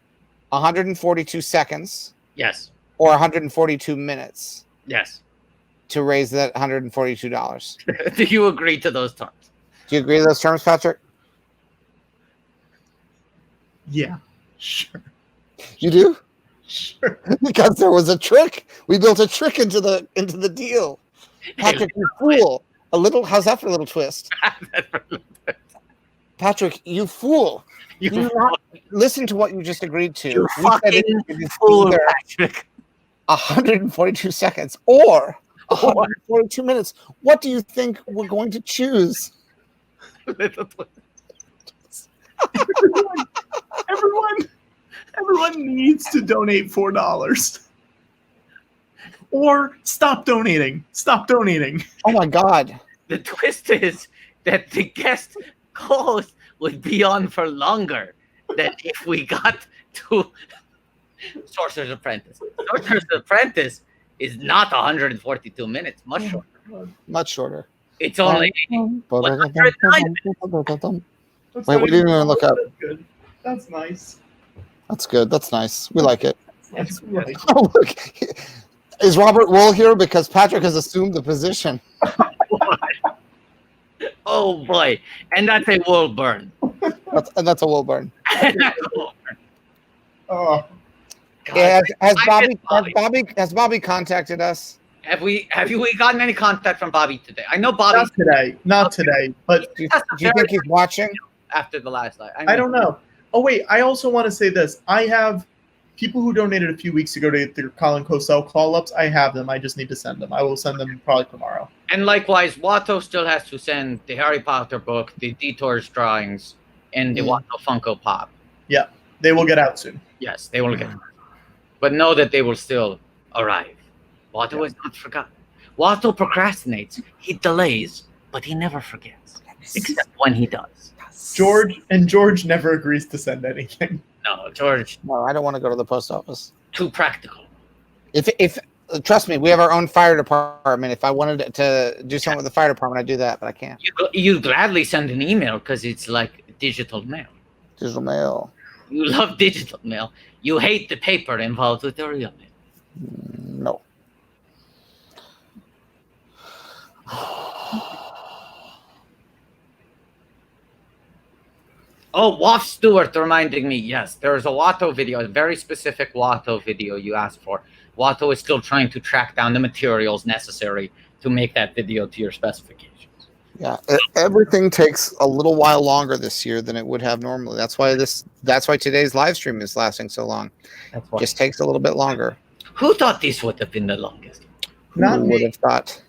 142 seconds, yes, or 142 minutes, yes, to raise that $142. Do you agree to those terms? Do you agree to those terms, Patrick? Yeah. Sure. You do? Sure. Because there was a trick. We built a trick into the deal. Patrick, you fool. How's that for a little twist? Patrick, you fool. You not listen to what you just agreed to. You fucking fool, Patrick. 142 seconds or 142 minutes. What do you think we're going to choose? Everyone needs to donate $4. Or stop donating. Stop donating. Oh my God. The twist is that the guest co-host would be on for longer than if we got to Sorcerer's Apprentice. Sorcerer's Apprentice is not 142 minutes, much shorter. Much shorter. It's only 109 minutes. Wait, we didn't even look up. That's good. That's nice. That's good. That's nice. We like it. That's right. Oh, look. Is Robert Wool here? Because Patrick has assumed the position. Oh boy, and that's a wool burn. That's a wool burn. Oh, Yeah, has Bobby. Bobby contacted us? Have we gotten any contact from Bobby today? I know Bobby not today, but Do you think he's watching? after the last live. I don't know. Oh wait, I also want to say this. I have people who donated a few weeks ago to their Colin Cosell call-ups. I have them. I just need to send them. I will send them probably tomorrow. And likewise, Watto still has to send the Harry Potter book, the Detours drawings, and the Watto Funko Pop. Yeah, they will get out soon. Yes, they will get them. But know that they will still arrive. Watto is not forgotten. Watto procrastinates. He delays, but he never forgets. Except when he does. George never agrees to send anything. No, George, No, I don't want to go to the post office. too practical. If trust me, we have our own fire department. If I wanted to do something with the fire department, I'd do that, but I can't. You gladly send an email because it's like digital mail. Digital mail. You love digital mail. You hate the paper involved with the real mail. No. Oh, Waff Stewart reminding me, yes, there's a Watto video, a very specific Watto video you asked for. Watto is still trying to track down the materials necessary to make that video to your specifications. Yeah, everything takes a little while longer this year than it would have normally. That's why today's live stream is lasting so long. That's why. Just takes a little bit longer. Who thought this would have been the longest? Not Who would me. have thought?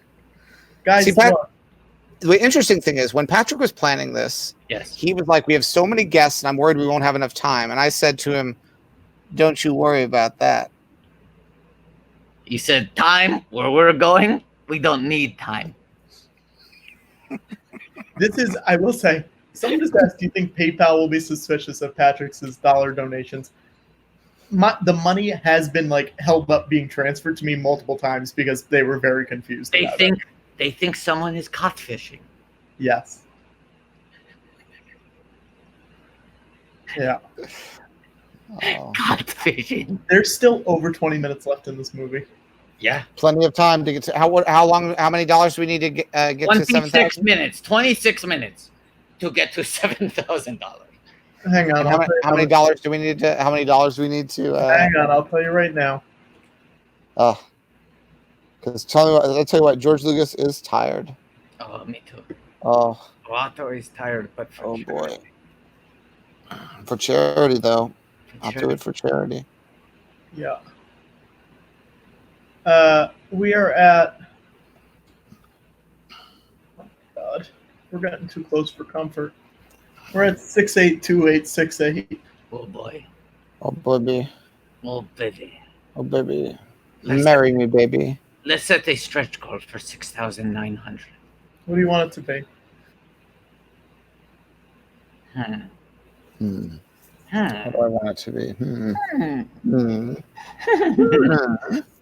Guys, See, Pat- look, The interesting thing is when Patrick was planning this, Yes. he was like, "We have so many guests, and I'm worried we won't have enough time." And I said to him, "Don't you worry about that." He said, time, where we're going, we don't need time. this is, I will say, someone just asked, do you think PayPal will be suspicious of Patrick's dollar donations? The money has been like held up being transferred to me multiple times because they were very confused. They think someone is caught fishing. Yes. Yeah. Oh, Caught fishing. There's still over 20 minutes left in this movie. Yeah. plenty of time to get to how many dollars do we need to get to 26 $7,000? minutes. 26 minutes to get to $7,000. Hang on. How many dollars do we need to? How many dollars do we need to? Hang on. I'll tell you right now. Oh, because I'll tell you what, George Lucas is tired. Oh, me too. Oh, Watto is tired, but for oh sure. boy. For charity, though, I'll Sure. do it for charity. Yeah. We are at. Oh God, we're getting too close for comfort. We're at 682868. Oh boy. Oh baby, Oh baby. oh baby, Let's- marry me, baby. Let's set a stretch goal for 6,900. What do you want it to be? Hmm. Hmm. Hmm. What do I want it to be? Hmm. Hmm. Hmm.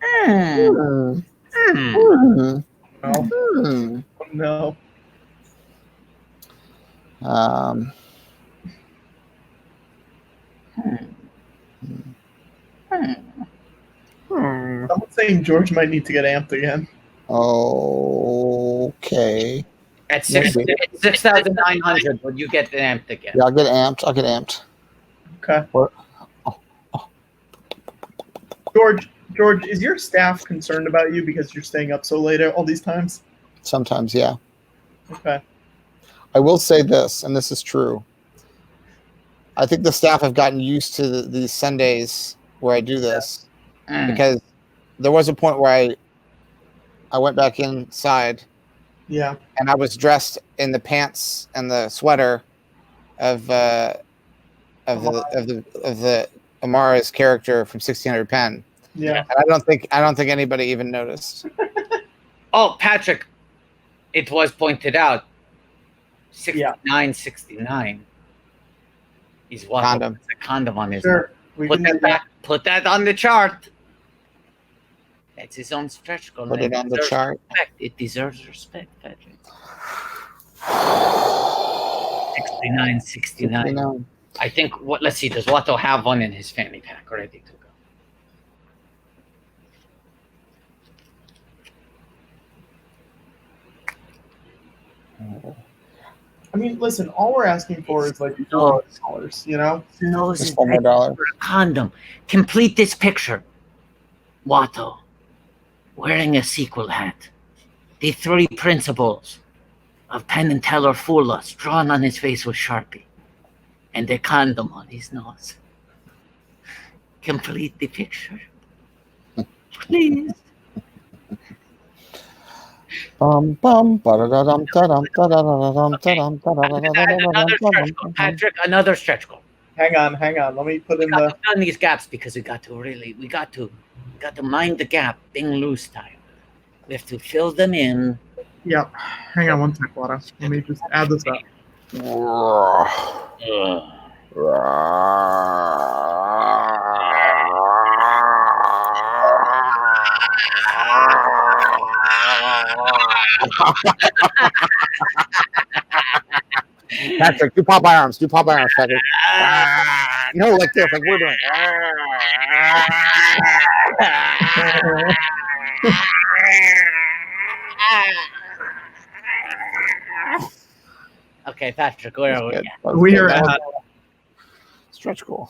Hmm. Hmm. Hmm. No. Hmm. No. Um. Someone's saying George might need to get amped again. Okay. At 6,900, would you get the amped again? Yeah, I'll get amped. I'll get amped. Okay. What? George, is your staff concerned about you because you're staying up so late all these times? Sometimes, yeah. Okay. I will say this, and this is true. I think the staff have gotten used to these Sundays where I do this because there was a point where I went back inside Yeah. and I was dressed in the pants and the sweater of the Amara's character from 1600 Penn. Yeah. And I don't think anybody even noticed. Oh, Patrick, it was pointed out 6969 is Watto Condom. has a condom on his Sure. We Put can that do back. Put that on the chart. That's his own stretch goal. Put it on the deserves chart. respect. It deserves respect, Patrick. 6969. No. I think let's see, does Watto have one in his fanny pack ready to go? I mean, listen, all we're asking for is like $400, you know? Nose Just is $4 more. for a condom. Complete this picture. Watto wearing a sequel hat. The 3 principles of Penn and Teller fool us drawn on his face with Sharpie. And a condom on his nose. Complete the picture. Please. Bum bum ba-da-da-dum da-dum da-da-da-dum da-dum Another stretch goal. Patrick, another stretch goal. Hang on. Let me put in the. On these gaps because we got to mind the gap, Bing loose style. We have to fill them in. Yeah. Hang on one sec, Watto. Let me just add this up. Patrick, do Popeye arms. Do Popeye arms, Patrick. No, like this, like we're doing. Okay, Patrick, where are we? We are at stretch goal.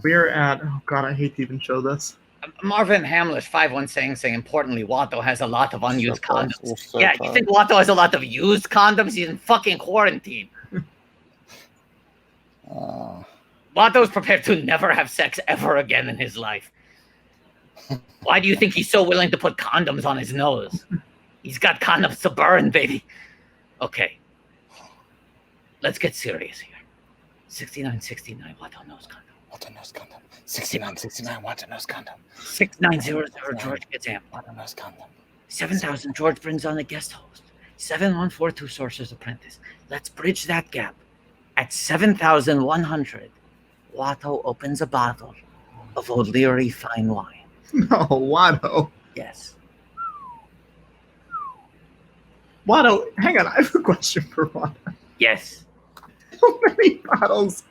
We are at. Oh God, I hate to even show this. Marvin Hamlish 51 saying importantly, Watto has a lot of unused condoms. So yeah, you think Watto has a lot of used condoms? He's in fucking quarantine. Watto's prepared to never have sex ever again in his life. Why do you think he's so willing to put condoms on his nose? He's got condoms to burn, baby. Okay. Let's get serious here. 6969, Watto nose condom. Watto nose condom. 6969, Watto nose condom. 6900, George gets amped. Watto nose condom. 7000, George brings on a guest host. 7142, Sorcerer's Apprentice. Let's bridge that gap. At 7100, Watto opens a bottle of O'Leary fine wine. No, Watto. Yes. Watto, hang on. I have a question for Watto. Yes. How many bottles?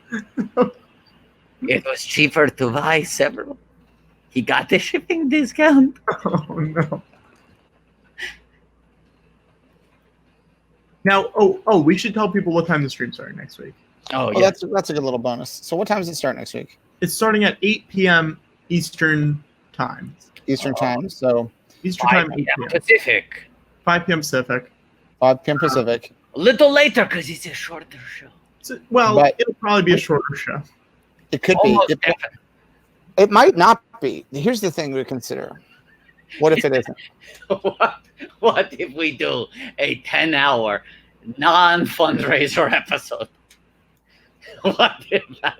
It was cheaper to buy several. He got the shipping discount. Oh no. Now, we should tell people what time the stream's starting next week. Oh, Oh, yeah. that's a good little bonus. So what time does it start next week? It's starting at 8 p.m. Eastern time. Eastern time. So Eastern 5 time, 8 p.m. p.m. Pacific. 5 p.m. Pacific. 5 p.m. Pacific. A little later because it's a shorter show. Well, But- it'll probably be a shorter show. It could be. Almost It, definitely. it might not be. Here's the thing to consider. What if it isn't? What if we do a 10-hour non-fundraiser episode? What if that?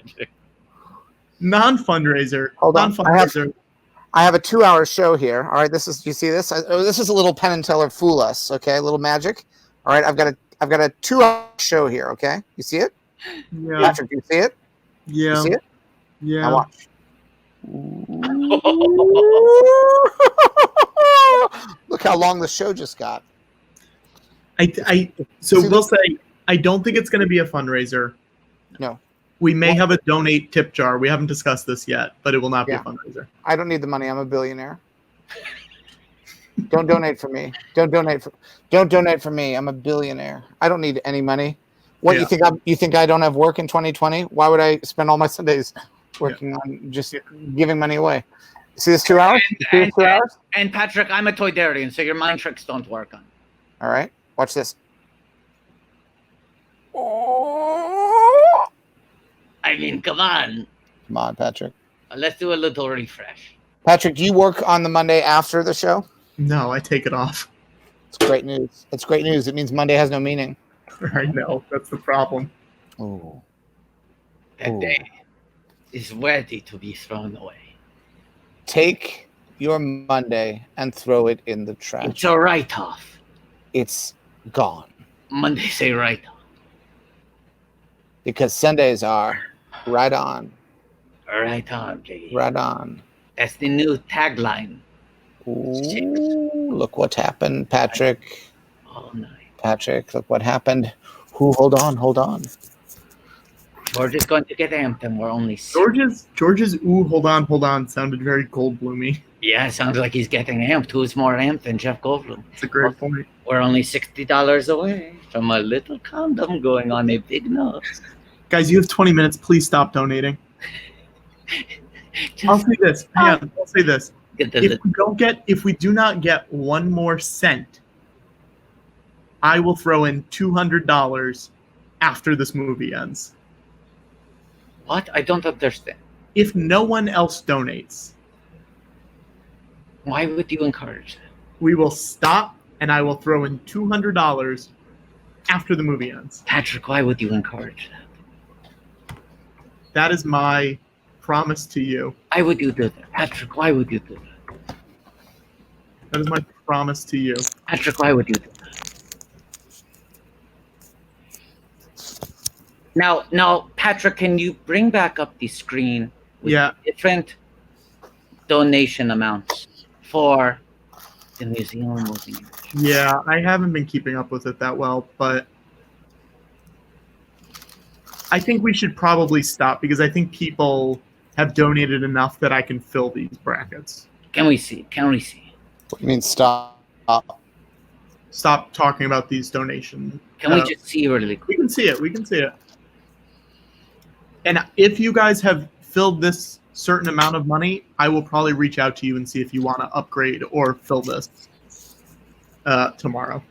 Non-fundraiser. Hold on. Non-fundraiser. I have a 2-hour show here. All right, this is. You see this? This is a little Penn and Teller fool us. Okay, a little magic. All right, I've got a 2-hour show here. Okay, you see it? Yeah. Patrick, you see it? Yeah. You see it? Yeah. Now watch. Look how long the show just got. So See, we'll say I don't think it's going to be a fundraiser. No. We may have a donate tip jar. We haven't discussed this yet, but it will not be Yeah. a fundraiser. I don't need the money. I'm a billionaire. Don't donate for me. Don't donate for me. I'm a billionaire. I don't need any money. What Yeah. you think I don't have work in 2020? Why would I spend all my Sundays working on just giving money away? See this 2 hours? You see this 2 hours? And Patrick, I'm a Toydarian, so your mind tricks don't work on. All right. Watch this. I mean, come on. Come on, Patrick. Let's do a little refresh. Patrick, do you work on the Monday after the show? No, I take it off. It's great news. It's great news. It means Monday has no meaning. I know. That's the problem. Oh. That Ooh. day is ready to be thrown away. Take your Monday and throw it in the trash. It's a write-off. It's gone. Mondays say right on. Because Sundays are right on. Right on, Jiggy. Right on. That's the new tagline. Ooh, look what happened, Patrick. All night. Patrick, look what happened. Hold on. George is going to get amped, and we're only George's ooh, hold on sounded very Goldbloomy. Yeah, sounds like he's getting amped. Who's more amped than Jeff Goldblum? It's a great point. We're only $60 away from a little condom going on a big nose. Guys, you have 20 minutes. Please stop donating. I'll say this. Hang on, I'll say this. If we do not get one more cent, I will throw in $200 after this movie ends. What? I don't understand. If no one else donates, why would you encourage that? We will stop, and I will throw in $200 after the movie ends. Patrick, why would you encourage that? That is my promise to you. Why would you do that? Patrick, why would you do that? That is my promise to you. Patrick, why would you do that? Now, Patrick, can you bring back up the screen with different donation amounts for the Museum of Moving Images? Yeah, I haven't been keeping up with it that well, but I think we should probably stop because I think people have donated enough that I can fill these brackets. Can we see? What do you mean stop? Stop talking about these donations. Can we just see really quick? We can see it. And if you guys have filled this certain amount of money, I will probably reach out to you and see if you want to upgrade or fill this tomorrow.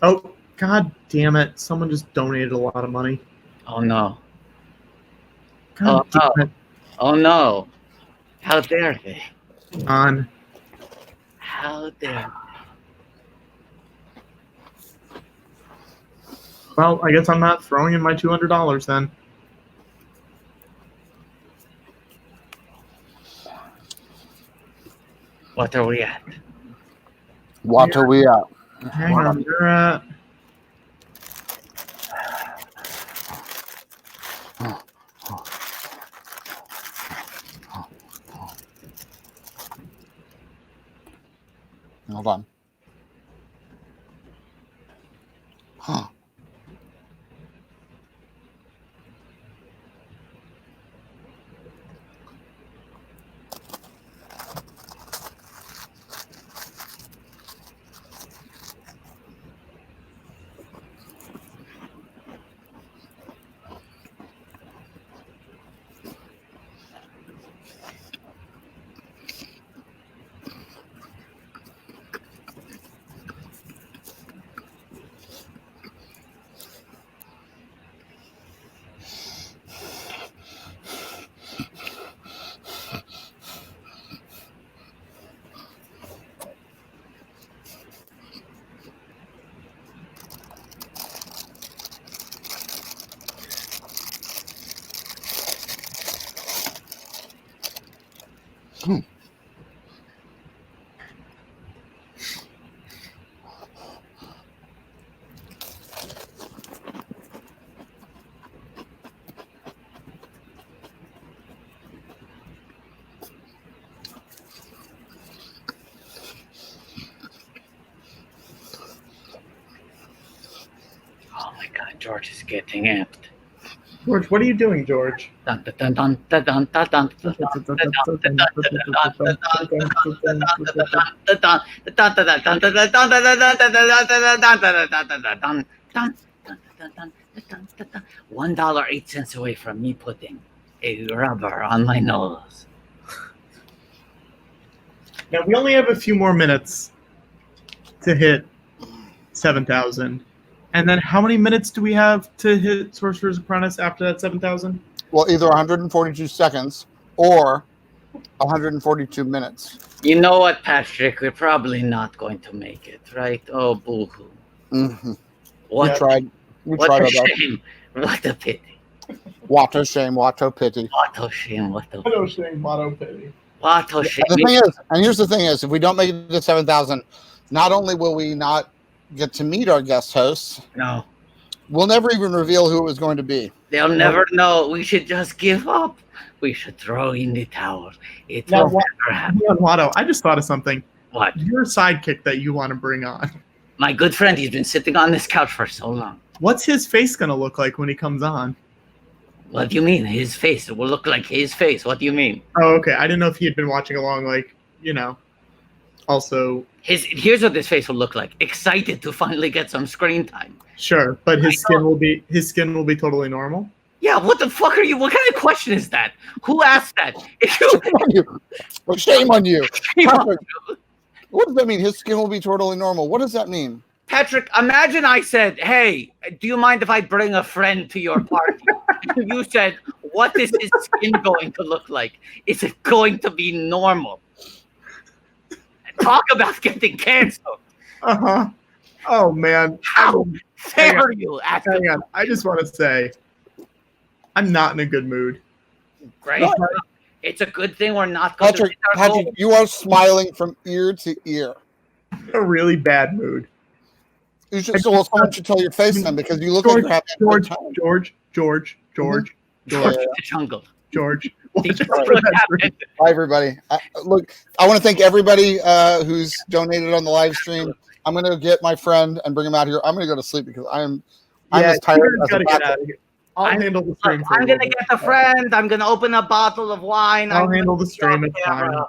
Oh, God damn it. Someone just donated a lot of money. Oh, no. God damn it. Oh, no. How dare they? On. How dare they? Well, I guess I'm not throwing in my $200 then. What are we at? What are we at? Hang on, you're at... Hold on. Huh. George is getting amped. George, what are you doing, George? $1.08 away from me putting a rubber on my nose. Now, we only have a few more minutes to hit 7,000. And then how many minutes do we have to hit Sorcerer's Apprentice after that 7,000? Well, either 142 seconds or 142 minutes. You know what, Patrick? We're probably not going to make it, right? Oh, boo-hoo. Mm-hmm. What? We tried a shame. What a pity. Watto shame, Watto pity. Watto shame, Watto Watto shame, Watto pity. Watto shit. And the thing is, and here's the thing is, if we don't make it to 7,000, not only will we not get to meet our guest hosts, No, we'll never even reveal who it was going to be. they'll never know. We should just give up. We should throw in the towel. It Now, will never happen. Watto, I just thought of something. What? Your sidekick that you want to bring on. My good friend, he's been sitting on this couch for so long. What's his face gonna look like when he comes on? What do you mean? His face? It will look like his face. What do you mean? Oh, okay. I didn't know if he had been watching along, like, you know. Also, Here's what this face will look like. Excited to finally get some screen time. sure, but his skin will be totally normal. Yeah, what the fuck are you? What kind of question is that? Who asked that? If you, Shame on you. Well, shame on you. Shame on Patrick, what does that mean? His skin will be totally normal. What does that mean? Patrick, imagine I said, hey, do you mind if I bring a friend to your party? And you said, what is his skin going to look like? Is it going to be normal? Talk about getting canceled. Uh-huh. Oh, man. How Hang dare on. you ask Hang on. I just want to say, I'm not in a good mood. Great. No. It's a good thing we're not going Patrick, to our goal. Patrick, you are smiling from ear to ear. A really bad mood. You should, so someone should tell your face then, because you look like you're having a good George, time. George, George the jungle. George. Did you see Watch what that happened? Bye, everybody. Look, I want to thank everybody who's donated on the live stream. I'm going to get my friend and bring him out here. I'm going to go to sleep because I'm as tired Peter's as a gotta get bat. out of here. I'll handle the Look, stream. For I'm a going to little get a friend. I'm going to open a bottle of wine. I'll I'm handle gonna the stream. be It's off camera. fine.